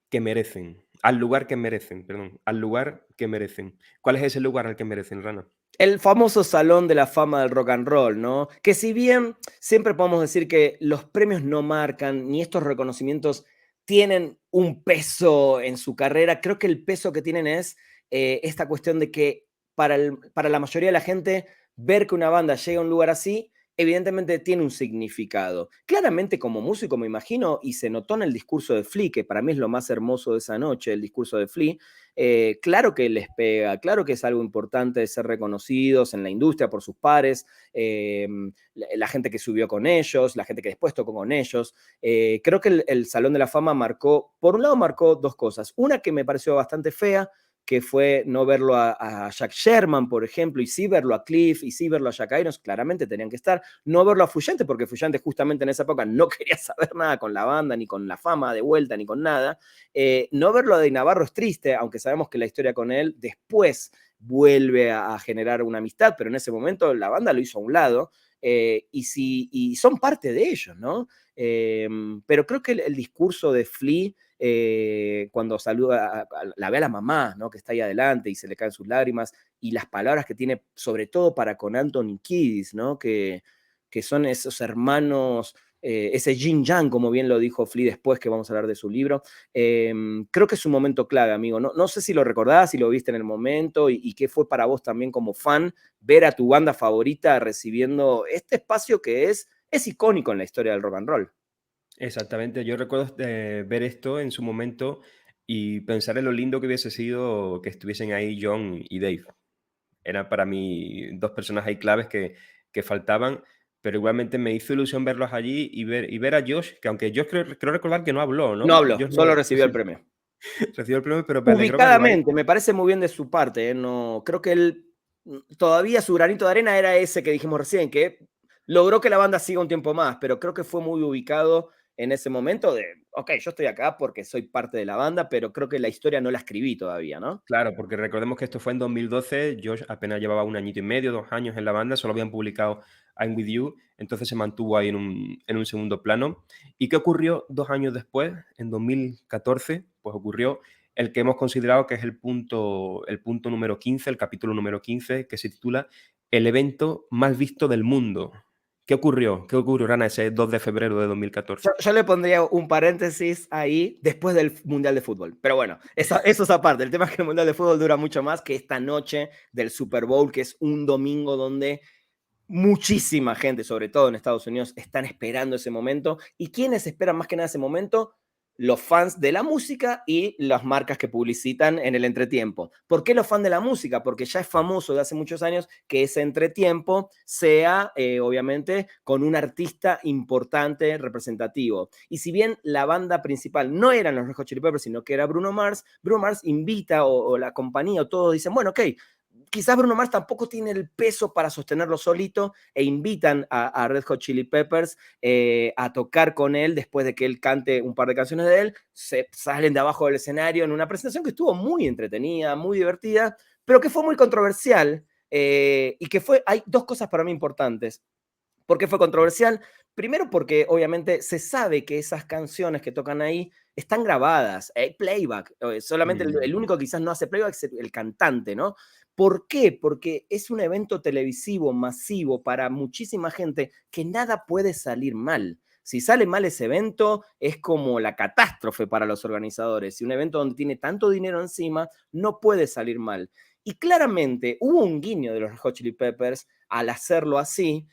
que merecen. Al lugar que merecen, perdón. Al lugar que merecen. ¿Cuál es ese lugar al que merecen, Rana? El famoso Salón de la Fama del Rock and Roll, ¿no? Que si bien siempre podemos decir que los premios no marcan, ni estos reconocimientos tienen un peso en su carrera, creo que el peso que tienen es esta cuestión de que para la mayoría de la gente, ver que una banda llega a un lugar así, evidentemente tiene un significado. Claramente como músico me imagino, y se notó en el discurso de Flea, que para mí es lo más hermoso de esa noche, el discurso de Flea, claro que les pega, claro que es algo importante de ser reconocidos en la industria por sus pares, la gente que subió con ellos, la gente que después tocó con ellos. Creo que el Salón de la Fama marcó, por un lado marcó 2 cosas. Una que me pareció bastante fea, que fue no verlo a Jack Sherman, por ejemplo, y sí verlo a Cliff, y sí verlo a Jack Irons, claramente tenían que estar. No verlo a Frusciante, porque Frusciante justamente en esa época no quería saber nada con la banda, ni con la fama de vuelta, ni con nada. No verlo a Di Navarro es triste, aunque sabemos que la historia con él después vuelve a generar una amistad, pero en ese momento la banda lo hizo a un lado, y son parte de ellos, ¿no? Pero creo que el discurso de Flea, cuando saluda, la ve a la mamá, ¿no? Que está ahí adelante y se le caen sus lágrimas, y las palabras que tiene, sobre todo para con Anthony Kiedis, ¿no? Que son esos hermanos, ese yin yang, como bien lo dijo Flea después, que vamos a hablar de su libro. Creo que es un momento clave, amigo. No sé si lo recordás, si lo viste en el momento, y qué fue para vos también como fan ver a tu banda favorita recibiendo este espacio que es icónico en la historia del rock and roll. Exactamente. Yo recuerdo ver esto en su momento y pensar en lo lindo que hubiese sido que estuviesen ahí John y Dave. Eran para mí 2 personas ahí claves que faltaban, pero igualmente me hizo ilusión verlos allí y ver a Josh, que aunque Josh creo recordar que no habló, No ¿no? habló, Josh solo no recibió el premio. recibió el premio, pero me alegró verlo ahí. Ubicadamente, me parece muy bien de su parte, ¿eh? No, creo que él, todavía su granito de arena era ese que dijimos recién, que logró que la banda siga un tiempo más, pero creo que fue muy ubicado en ese momento de, ok, yo estoy acá porque soy parte de la banda, pero creo que la historia no la escribí todavía, ¿no? Claro, porque recordemos que esto fue en 2012, Josh apenas llevaba 1 añito y medio, 2 años en la banda, solo habían publicado I'm With You, entonces se mantuvo ahí en un segundo plano. ¿Y qué ocurrió 2 años después? En 2014, pues ocurrió el que hemos considerado que es el punto número 15, el capítulo número 15, que se titula El evento más visto del mundo. ¿Qué ocurrió? ¿Qué ocurrió, Rana, ese 2 de febrero de 2014? Yo le pondría un paréntesis ahí después del Mundial de Fútbol. Pero bueno, eso es aparte. El tema es que el Mundial de Fútbol dura mucho más que esta noche del Super Bowl, que es un domingo donde muchísima gente, sobre todo en Estados Unidos, están esperando ese momento. ¿Y quiénes esperan más que nada ese momento? Los fans de la música y las marcas que publicitan en el entretiempo. ¿Por qué los fans de la música? Porque ya es famoso de hace muchos años que ese entretiempo sea, obviamente, con un artista importante, representativo. Y si bien la banda principal no eran los Red Hot Chili Peppers, sino que era Bruno Mars invita, o la compañía, o todos dicen, bueno, ok, quizás Bruno Mars tampoco tiene el peso para sostenerlo solito, e invitan a Red Hot Chili Peppers a tocar con él después de que él cante un par de canciones de él. Se salen de abajo del escenario en una presentación que estuvo muy entretenida, muy divertida, pero que fue muy controversial, y que hay 2 cosas para mí importantes. ¿Por qué fue controversial? primero porque obviamente se sabe que esas canciones que tocan ahí están grabadas, hay playback, solamente el único que quizás no hace playback es el cantante, ¿no? ¿Por qué? Porque es un evento televisivo masivo para muchísima gente que nada puede salir mal. Si sale mal ese evento, es como la catástrofe para los organizadores. Y un evento donde tiene tanto dinero encima, no puede salir mal. Y claramente hubo un guiño de los Red Hot Chili Peppers al hacerlo así,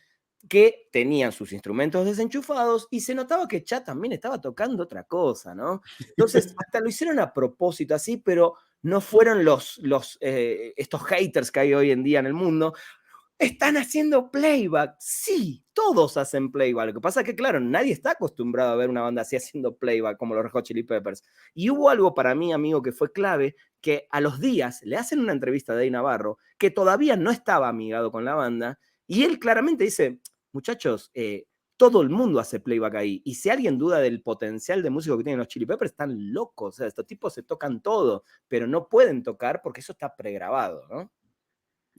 que tenían sus instrumentos desenchufados y se notaba que Chad también estaba tocando otra cosa, ¿no? Entonces, hasta lo hicieron a propósito así, pero no fueron estos haters que hay hoy en día en el mundo. Están haciendo playback. Sí, todos hacen playback. Lo que pasa es que, claro, nadie está acostumbrado a ver una banda así haciendo playback como los Red Hot Chili Peppers. Y hubo algo para mí, amigo, que fue clave, que a los días le hacen una entrevista a Dave Navarro, que todavía no estaba amigado con la banda, y él claramente dice, muchachos, todo el mundo hace playback ahí. Y si alguien duda del potencial de músico que tienen los Chili Peppers, están locos. O sea, estos tipos se tocan todo, pero no pueden tocar porque eso está pregrabado, ¿no?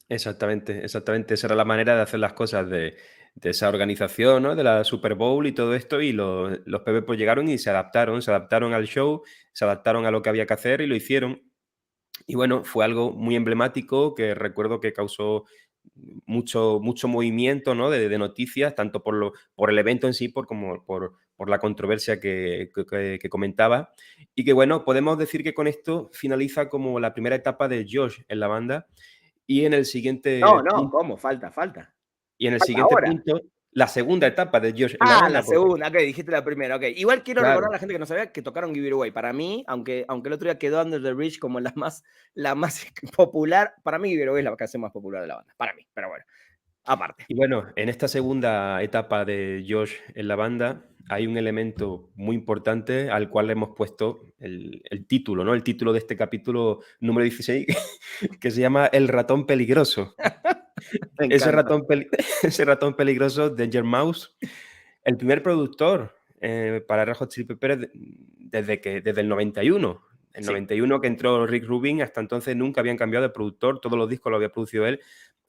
Exactamente, exactamente. Esa era la manera de hacer las cosas de esa organización, ¿no? De la Super Bowl y todo esto. Y los Pepe pues llegaron y se adaptaron al show, se adaptaron a lo que había que hacer y lo hicieron. Y bueno, fue algo muy emblemático que recuerdo que causó mucho movimiento, ¿no? De noticias, tanto por el evento en sí, como por la controversia que comentaba. Y que bueno, podemos decir que con esto finaliza como la primera etapa de Josh en la banda. Y en el siguiente No, punto, ¿cómo? Falta. Falta ahora. punto, la segunda etapa de Josh en la Ah, la banda, porque segunda, ok, dijiste la primera, ok. Igual quiero recordar a claro. la gente que no sabía que tocaron Give It Away. Para mí, aunque el otro día quedó Under the Bridge como la más popular, para mí Give It Away es la canción más popular de la banda. Para mí, pero bueno, aparte. Y bueno, en esta segunda etapa de Josh en la banda hay un elemento muy importante al cual le hemos puesto el título, ¿no? El título de este capítulo número 16, que se llama El ratón peligroso. Me Ese encanta. ratón, ese ratón peligroso, Danger Mouse, el primer productor para Red Hot Chili Peppers desde el 91. El Sí. 91 que entró Rick Rubin, hasta entonces nunca habían cambiado de productor, todos los discos los había producido él,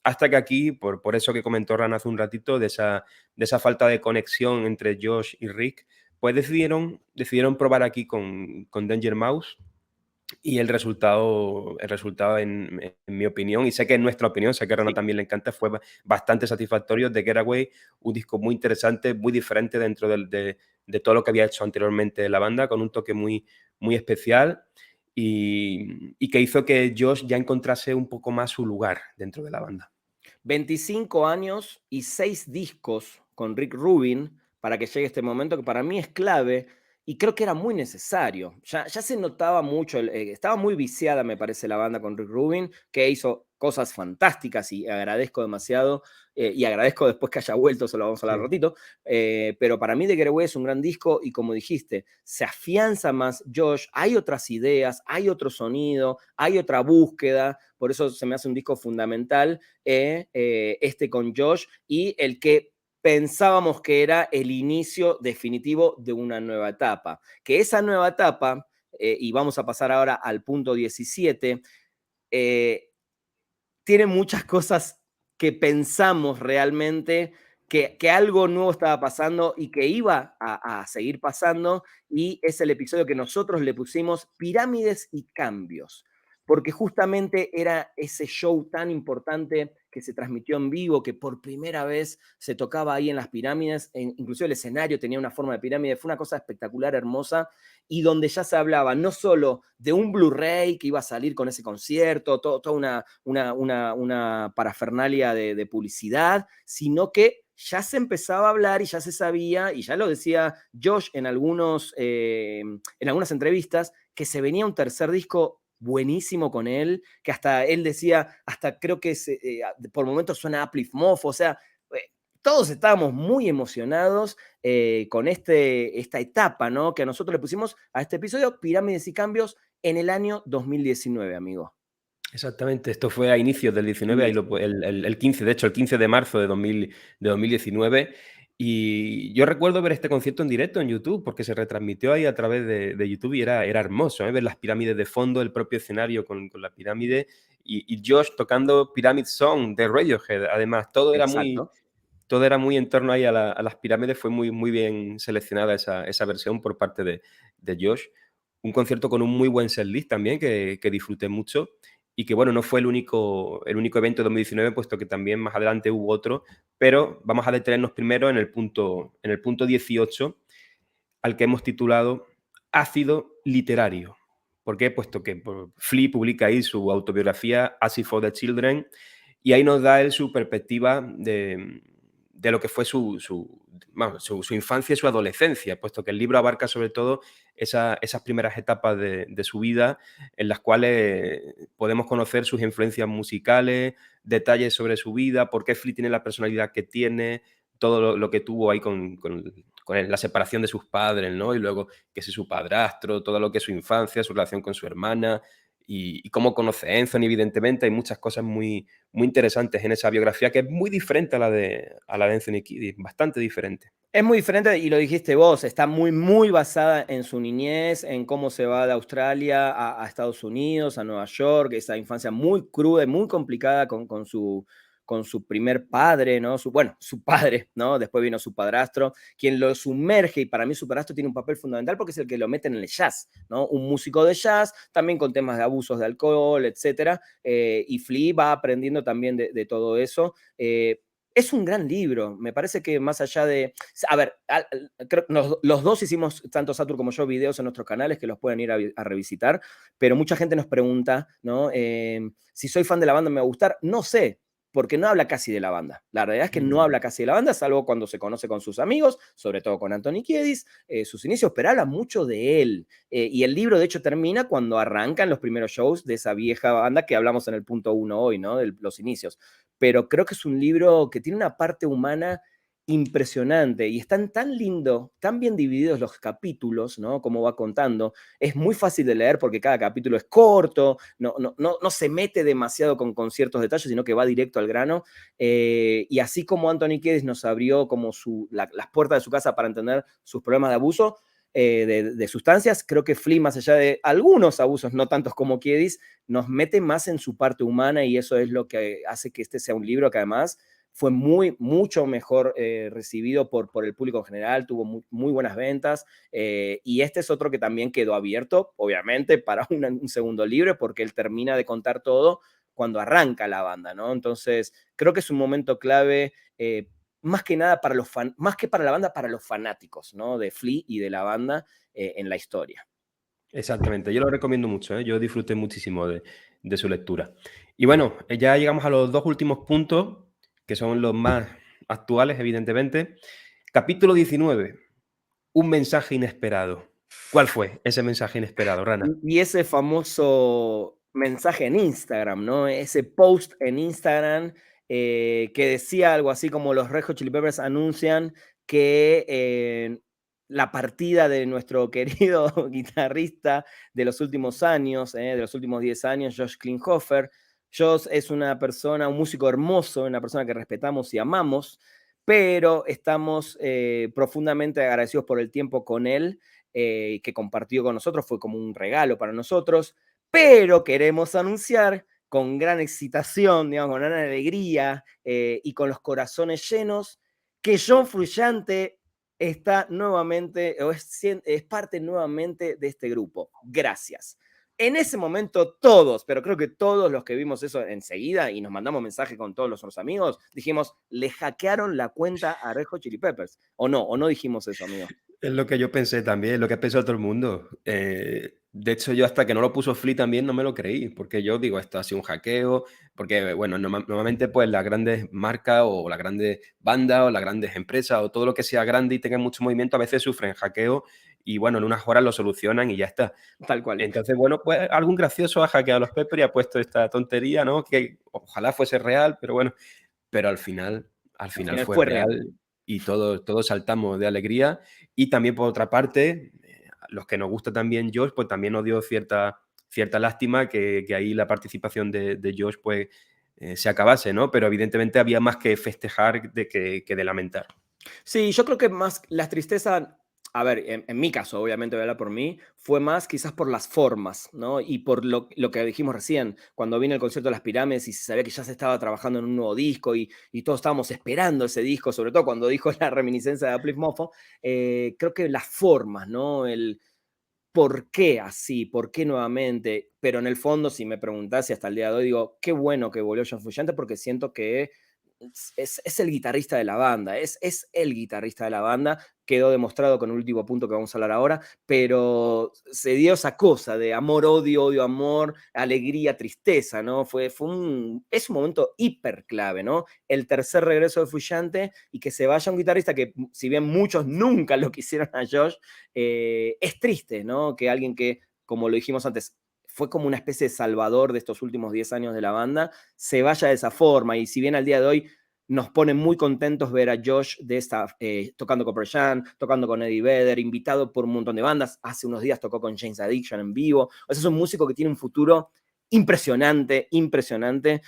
hasta que aquí, por eso que comentó Ran hace un ratito, de esa falta de conexión entre Josh y Rick, pues decidieron probar aquí con Danger Mouse y el resultado en mi opinión, y sé que es nuestra opinión, sé que a Rana Sí. también le encanta, fue bastante satisfactorio. The Getaway, un disco muy interesante, muy diferente dentro de todo lo que había hecho anteriormente la banda, con un toque muy especial y que hizo que Josh ya encontrase un poco más su lugar dentro de la banda. 25 años y 6 discos con Rick Rubin para que llegue este momento que para mí es clave y creo que era muy necesario. Ya se notaba mucho, estaba muy viciada, me parece, la banda con Rick Rubin, que hizo cosas fantásticas y agradezco demasiado. Y agradezco después que haya vuelto, se lo vamos a hablar Sí. un ratito. Pero para mí The Getaway es un gran disco y como dijiste, se afianza más Josh, hay otras ideas, hay otro sonido, hay otra búsqueda, por eso se me hace un disco fundamental este con Josh y el que pensábamos que era el inicio definitivo de una nueva etapa. Que esa nueva etapa, y vamos a pasar ahora al punto 17, tiene muchas cosas que pensamos realmente que algo nuevo estaba pasando y que iba a seguir pasando, y es el episodio que nosotros le pusimos Pirámides y Cambios, porque justamente era ese show tan importante que se transmitió en vivo, que por primera vez se tocaba ahí en las pirámides, inclusive el escenario tenía una forma de pirámide, fue una cosa espectacular, hermosa, y donde ya se hablaba no solo de un Blu-ray que iba a salir con ese concierto, toda una parafernalia de publicidad, sino que ya se empezaba a hablar y ya se sabía, y ya lo decía Josh en algunas entrevistas, que se venía un tercer disco buenísimo con él, que hasta él decía, hasta creo que por momentos suena Uplift Moth, o sea, todos estábamos muy emocionados con esta etapa, ¿no? Que a nosotros le pusimos a este episodio Pirámides y Cambios en el año 2019, amigo. Exactamente, esto fue a inicios del 19, ahí 2019. el 15, de hecho, el 15 de marzo de 2019. Y yo recuerdo ver este concierto en directo en YouTube, porque se retransmitió ahí a través de YouTube y era hermoso, ¿eh? Ver las pirámides de fondo, el propio escenario con la pirámide y Josh tocando Pyramid Song de Radiohead. Además, todo era muy, Exacto. todo era muy en torno ahí a las pirámides. Fue muy, muy bien seleccionada esa versión por parte de Josh. Un concierto con un muy buen setlist también, que disfruté mucho y que, bueno, no fue el único evento de 2019, puesto que también más adelante hubo otro, pero vamos a detenernos primero en el punto 18, al que hemos titulado Ácido literario. ¿Por qué? Puesto que Flea publica ahí su autobiografía Acid for the Children, y ahí nos da él su perspectiva de lo que fue su infancia y su adolescencia, puesto que el libro abarca sobre todo esas primeras etapas de su vida, en las cuales podemos conocer sus influencias musicales, detalles sobre su vida, por qué Flea tiene la personalidad que tiene, todo lo que tuvo ahí con la separación de sus padres, ¿no? Y luego que si su padrastro, todo lo que es su infancia, su relación con su hermana y cómo conoce a Anthony, evidentemente. Hay muchas cosas muy, muy interesantes en esa biografía, que es muy diferente a la de Anthony Kiedis, bastante diferente. Es muy diferente, y lo dijiste vos, está muy, muy basada en su niñez, en cómo se va de Australia a Estados Unidos, a Nueva York, esa infancia muy cruda y muy complicada con su primer padre, ¿no? Bueno, su padre, ¿no? Después vino su padrastro, quien lo sumerge, y para mí su padrastro tiene un papel fundamental porque es el que lo mete en el jazz, ¿no? Un músico de jazz, también con temas de abusos de alcohol, etcétera, y Flea va aprendiendo también de todo eso. Es un gran libro, me parece que más allá de... A ver, creo, los dos hicimos, tanto Satur como yo, videos en nuestros canales que los pueden ir a revisitar, pero mucha gente nos pregunta, ¿no? Si soy fan de la banda, ¿me va a gustar? No sé, porque no habla casi de la banda. La realidad es que no habla casi de la banda, salvo cuando se conoce con sus amigos, sobre todo con Anthony Kiedis, sus inicios, pero habla mucho de él. Y el libro, de hecho, termina cuando arrancan los primeros shows de esa vieja banda que hablamos en el punto 1 hoy, ¿no? De los inicios. Pero creo que es un libro que tiene una parte humana impresionante y están tan lindo, tan bien divididos los capítulos, ¿no? Como va contando. Es muy fácil de leer porque cada capítulo es corto, no se mete demasiado con ciertos detalles, sino que va directo al grano. Y así como Anthony Kiedis nos abrió como las puertas de su casa para entender sus problemas de abuso, de sustancias, creo que Flea, más allá de algunos abusos, no tantos como Kiedis, nos mete más en su parte humana, y eso es lo que hace que este sea un libro que además fue mucho mejor recibido por el público en general, tuvo muy buenas ventas, y este es otro que también quedó abierto, obviamente, para un segundo libro, porque él termina de contar todo cuando arranca la banda, ¿no? Entonces, creo que es un momento clave, más que nada para más que para la banda, para los fanáticos, ¿no? De Flea y de la banda en la historia. Exactamente, yo lo recomiendo mucho, ¿eh? Yo disfruté muchísimo de su lectura. Y bueno, ya llegamos a los dos últimos puntos, que son los más actuales, evidentemente. Capítulo 19, un mensaje inesperado. ¿Cuál fue ese mensaje inesperado, Rana? Y ese famoso mensaje en Instagram, ¿no? Ese post en Instagram que decía algo así como los Red Hot Chili Peppers anuncian que la partida de nuestro querido guitarrista de los últimos años, de los últimos 10 años, Josh Klinghoffer. Josh es una persona, un músico hermoso, una persona que respetamos y amamos, pero estamos profundamente agradecidos por el tiempo con él que compartió con nosotros, fue como un regalo para nosotros, pero queremos anunciar con gran excitación, digamos, con gran alegría y con los corazones llenos, que John Frusciante está nuevamente, o es parte nuevamente de este grupo. Gracias. En ese momento todos, pero creo que todos los que vimos eso enseguida y nos mandamos mensaje con todos nuestros amigos, dijimos, le hackearon la cuenta a Red Hot Chili Peppers. O no dijimos eso, amigo. Es lo que yo pensé también, lo que ha pensado todo el mundo. De hecho, yo hasta que no lo puso Flea también no me lo creí, porque yo digo, esto ha sido un hackeo, porque, bueno, normalmente pues las grandes marcas o las grandes bandas o las grandes empresas o todo lo que sea grande y tenga mucho movimiento a veces sufren hackeo y, bueno, en unas horas lo solucionan y ya está. Tal cual. Entonces, bueno, pues algún gracioso ha hackeado a los Pepper y ha puesto esta tontería, ¿no? Que ojalá fuese real, pero bueno, pero al final fue Fue real. real y todos saltamos de alegría. Y también, por otra parte, los que nos gusta también Josh, pues también nos dio cierta lástima que ahí la participación de Josh pues, se acabase, ¿no? Pero evidentemente había más que festejar que de lamentar. Sí, yo creo que más la tristeza A ver, en mi caso, obviamente voy a hablar por mí, fue más quizás por las formas, ¿no? Y por lo que dijimos recién, cuando vine el concierto de las pirámides y se sabía que ya se estaba trabajando en un nuevo disco y todos estábamos esperando ese disco, sobre todo cuando dijo la reminiscencia de Uplift Mofo, creo que las formas, ¿no? El por qué así, por qué nuevamente, pero en el fondo, si me preguntás y hasta el día de hoy, digo, qué bueno que volvió John Frusciante porque siento que es el guitarrista de la banda, es el guitarrista de la banda, quedó demostrado con el último punto que vamos a hablar ahora, pero se dio esa cosa de amor, odio, odio, amor, alegría, tristeza, ¿no? Es un momento hiper clave, ¿no? El tercer regreso de Frusciante y que se vaya un guitarrista que, si bien muchos nunca lo quisieron a Josh, es triste, ¿no? Que alguien que, como lo dijimos antes, fue como una especie de salvador de estos últimos 10 años de la banda, se vaya de esa forma. Y si bien al día de hoy nos pone muy contentos ver a Josh tocando con Pearl Jam, tocando con Eddie Vedder, invitado por un montón de bandas. Hace unos días tocó con James Addiction en vivo. O sea, es un músico que tiene un futuro impresionante, impresionante.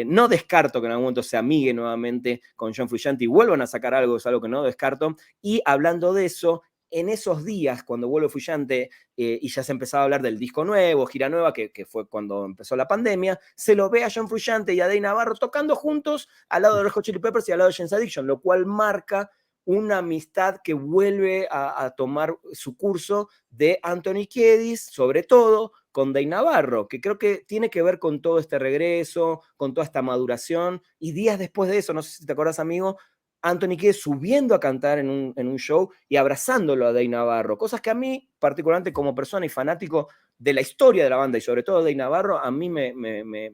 No descarto que en algún momento se amigue nuevamente con John Frusciante y vuelvan a sacar algo, es algo que no descarto. Y hablando de eso, en esos días, cuando vuelve Frusciante y ya se empezaba a hablar del disco nuevo, gira nueva, que fue cuando empezó la pandemia, se lo ve a John Frusciante y a Dave Navarro tocando juntos al lado de Red Hot Chili Peppers y al lado de James Addiction, lo cual marca una amistad que vuelve a tomar su curso de Anthony Kiedis, sobre todo con Dave Navarro, que creo que tiene que ver con todo este regreso, con toda esta maduración, y días después de eso, no sé si te acuerdas, amigo, Anthony Kiedis subiendo a cantar en un show y abrazándolo a Dave Navarro, cosas que a mí, particularmente como persona y fanático de la historia de la banda y sobre todo de Dave Navarro, a mí me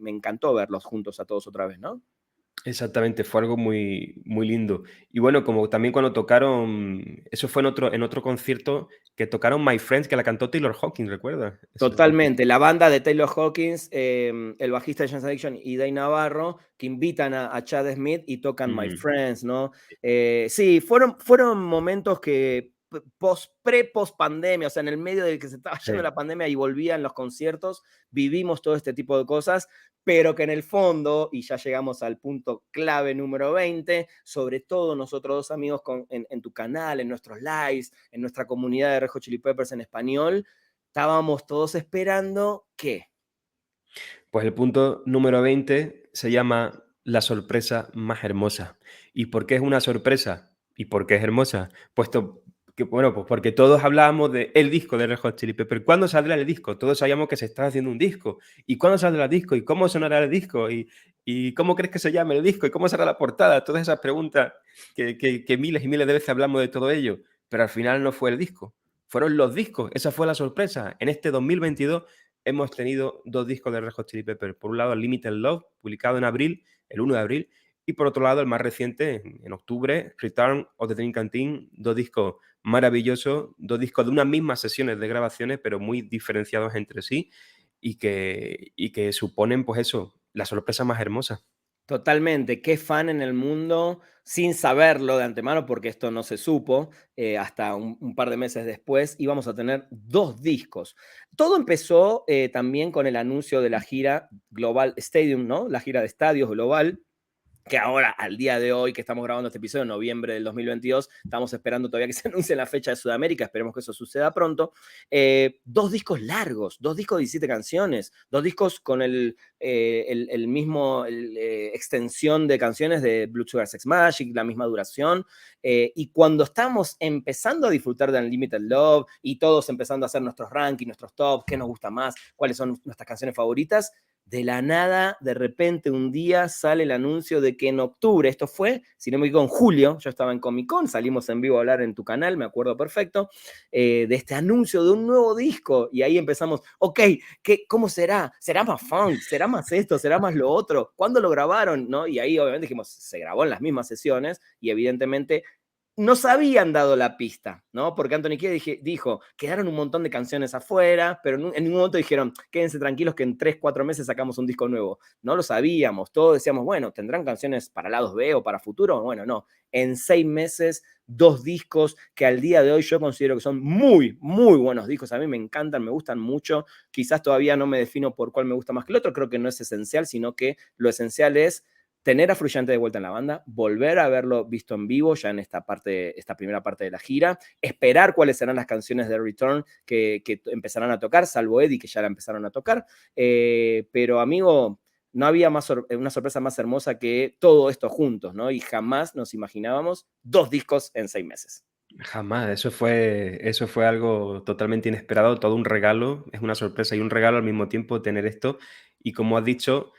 encantó verlos juntos a todos otra vez, ¿no? Exactamente, fue algo muy, muy lindo. Y bueno, como también cuando tocaron, eso fue en otro concierto que tocaron My Friends, que la cantó Taylor Hawkins, ¿recuerdas? Totalmente, la banda de Taylor Hawkins, el bajista de James Addiction y Dave Navarro, que invitan a Chad Smith y tocan My Mm, Friends, ¿no? Sí, fueron momentos que post pandemia, o sea, en el medio de que se estaba yendo sí. la pandemia y volvían los conciertos, vivimos todo este tipo de cosas, pero que en el fondo, y ya llegamos al punto clave número 20, sobre todo nosotros dos amigos en tu canal, en nuestros lives, en nuestra comunidad de Red Hot Chili Peppers en español, estábamos todos esperando que. Pues el punto número 20 se llama La sorpresa más hermosa. ¿Y por qué es una sorpresa? ¿Y por qué es hermosa? Puesto que, bueno, pues porque todos hablábamos de el disco de Red Hot Chili Peppers. ¿Cuándo saldrá el disco? Todos sabíamos que se estaba haciendo un disco. ¿Y cuándo saldrá el disco? ¿Y cómo sonará el disco? ¿Y cómo crees que se llame el disco? ¿Y cómo será la portada? Todas esas preguntas que miles y miles de veces hablamos de todo ello. Pero al final no fue el disco. Fueron los discos. Esa fue la sorpresa. En este 2022 hemos tenido dos discos de Red Hot Chili Peppers. Por un lado, Limited Love, publicado en abril, el 1 de abril, y por otro lado, el más reciente, en octubre, Return of the Dream Canteen, dos discos maravillosos, dos discos de unas mismas sesiones de grabaciones, pero muy diferenciados entre sí, y que suponen, pues eso, la sorpresa más hermosa. Totalmente, qué fan en el mundo, sin saberlo de antemano, porque esto no se supo hasta un par de meses después, íbamos a tener dos discos. Todo empezó también con el anuncio de la gira Global Stadium, ¿no? La gira de estadios global, que ahora, al día de hoy, que estamos grabando este episodio, en noviembre del 2022, estamos esperando todavía que se anuncie la fecha de Sudamérica, esperemos que eso suceda pronto. Dos discos largos, dos discos de 17 canciones, dos discos con el mismo extensión de canciones de Blue Sugar Sex Magic, la misma duración. Y cuando estamos empezando a disfrutar de Unlimited Love y todos empezando a hacer nuestros rankings, nuestros tops, qué nos gusta más, cuáles son nuestras canciones favoritas, de la nada, de repente, un día sale el anuncio de que en octubre, esto fue, si no me equivoco, en julio, yo estaba en Comic Con, salimos en vivo a hablar en tu canal, me acuerdo perfecto, de este anuncio de un nuevo disco, y ahí empezamos, ok, ¿cómo será? ¿Será más funk? ¿Será más esto? ¿Será más lo otro? ¿Cuándo lo grabaron? ¿No? Y ahí obviamente dijimos, se grabó en las mismas sesiones, y evidentemente nos habían dado la pista, ¿no? Porque Anthony Kiedis dijo, quedaron un montón de canciones afuera, pero en ningún momento dijeron, quédense tranquilos que en 3, 4 meses sacamos un disco nuevo. No lo sabíamos, todos decíamos, bueno, ¿tendrán canciones para lados B o para futuro? Bueno, no. En 6 meses, dos discos que al día de hoy yo considero que son muy, muy buenos discos. A mí me encantan, me gustan mucho. Quizás todavía no me defino por cuál me gusta más que el otro, creo que no es esencial, sino que lo esencial es tener a Frusciante de vuelta en la banda, volver a verlo visto en vivo ya en esta primera parte de la gira, esperar cuáles serán las canciones de Return que empezarán a tocar, salvo Eddie, que ya la empezaron a tocar. Pero, amigo, no había una sorpresa más hermosa que todo esto juntos, ¿no? Y jamás nos imaginábamos 2 discos en 6 meses. Jamás, eso fue algo totalmente inesperado, todo un regalo, es una sorpresa y un regalo al mismo tiempo tener esto. Y como has dicho,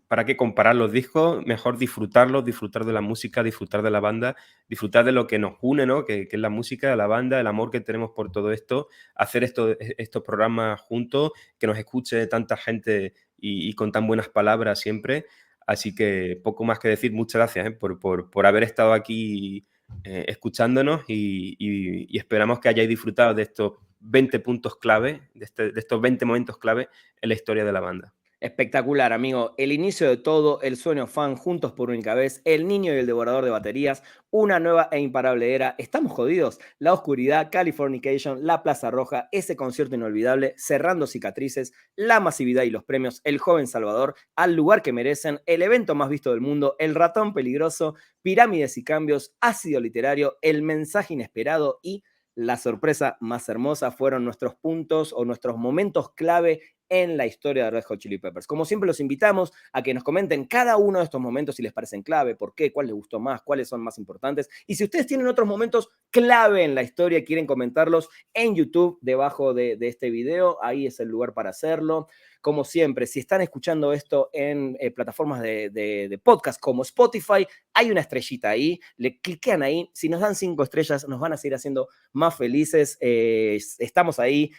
¿para qué comparar los discos? Mejor disfrutarlos, disfrutar de la música, disfrutar de la banda, disfrutar de lo que nos une, ¿no? Que es la música, la banda, el amor que tenemos por todo esto, hacer estos programas juntos, que nos escuche tanta gente y con tan buenas palabras siempre. Así que poco más que decir, muchas gracias, por haber estado aquí escuchándonos y esperamos que hayáis disfrutado de estos 20 puntos clave, de estos 20 momentos clave en la historia de la banda. Espectacular, amigo. El inicio de todo, el sueño fan, juntos por única vez, el niño y el devorador de baterías, una nueva e imparable era. Estamos jodidos. La oscuridad, Californication, la Plaza Roja, ese concierto inolvidable, cerrando cicatrices, la masividad y los premios, el joven Salvador, al lugar que merecen, el evento más visto del mundo, el ratón peligroso, pirámides y cambios, ácido literario, el mensaje inesperado y la sorpresa más hermosa fueron nuestros puntos o nuestros momentos clave en la historia de Red Hot Chili Peppers. Como siempre, los invitamos a que nos comenten cada uno de estos momentos si les parecen clave, por qué, cuál les gustó más, cuáles son más importantes. Y si ustedes tienen otros momentos clave en la historia, quieren comentarlos en YouTube, debajo de este video, ahí es el lugar para hacerlo. Como siempre, si están escuchando esto en plataformas de podcast como Spotify, hay una estrellita ahí, le cliquean ahí. Si nos dan 5 estrellas, nos van a seguir haciendo más felices. Estamos ahí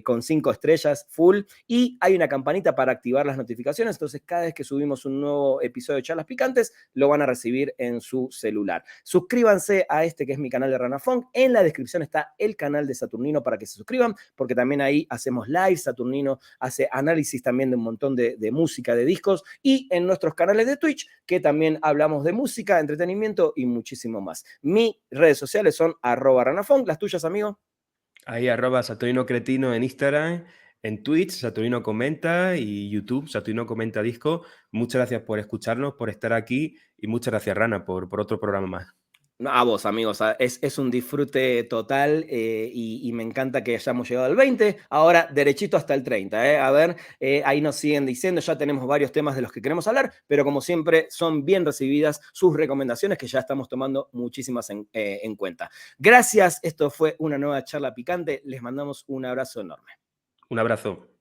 con 5 estrellas full y hay una campanita para activar las notificaciones. Entonces, cada vez que subimos un nuevo episodio de Charlas Picantes, lo van a recibir en su celular. Suscríbanse a este que es mi canal de Rana Funk. En la descripción está el canal de Saturnino para que se suscriban, porque también ahí hacemos live. Saturnino hace análisis también de un montón de música, de discos, y en nuestros canales de Twitch, que también hablamos de música, entretenimiento y muchísimo más. Mis redes sociales son @ranafunk. ¿Las tuyas, amigo? Ahí @Saturnino Cretino en Instagram, en Twitch, Saturnino Comenta y YouTube, Saturnino Comenta Disco. Muchas gracias por escucharnos, por estar aquí y muchas gracias, Rana, por otro programa más. A vos, amigos, es un disfrute total y me encanta que hayamos llegado al 20, ahora derechito hasta el 30. A ver, ahí nos siguen diciendo, ya tenemos varios temas de los que queremos hablar, pero como siempre son bien recibidas sus recomendaciones que ya estamos tomando muchísimas en cuenta. Gracias, esto fue una nueva charla picante, les mandamos un abrazo enorme. Un abrazo.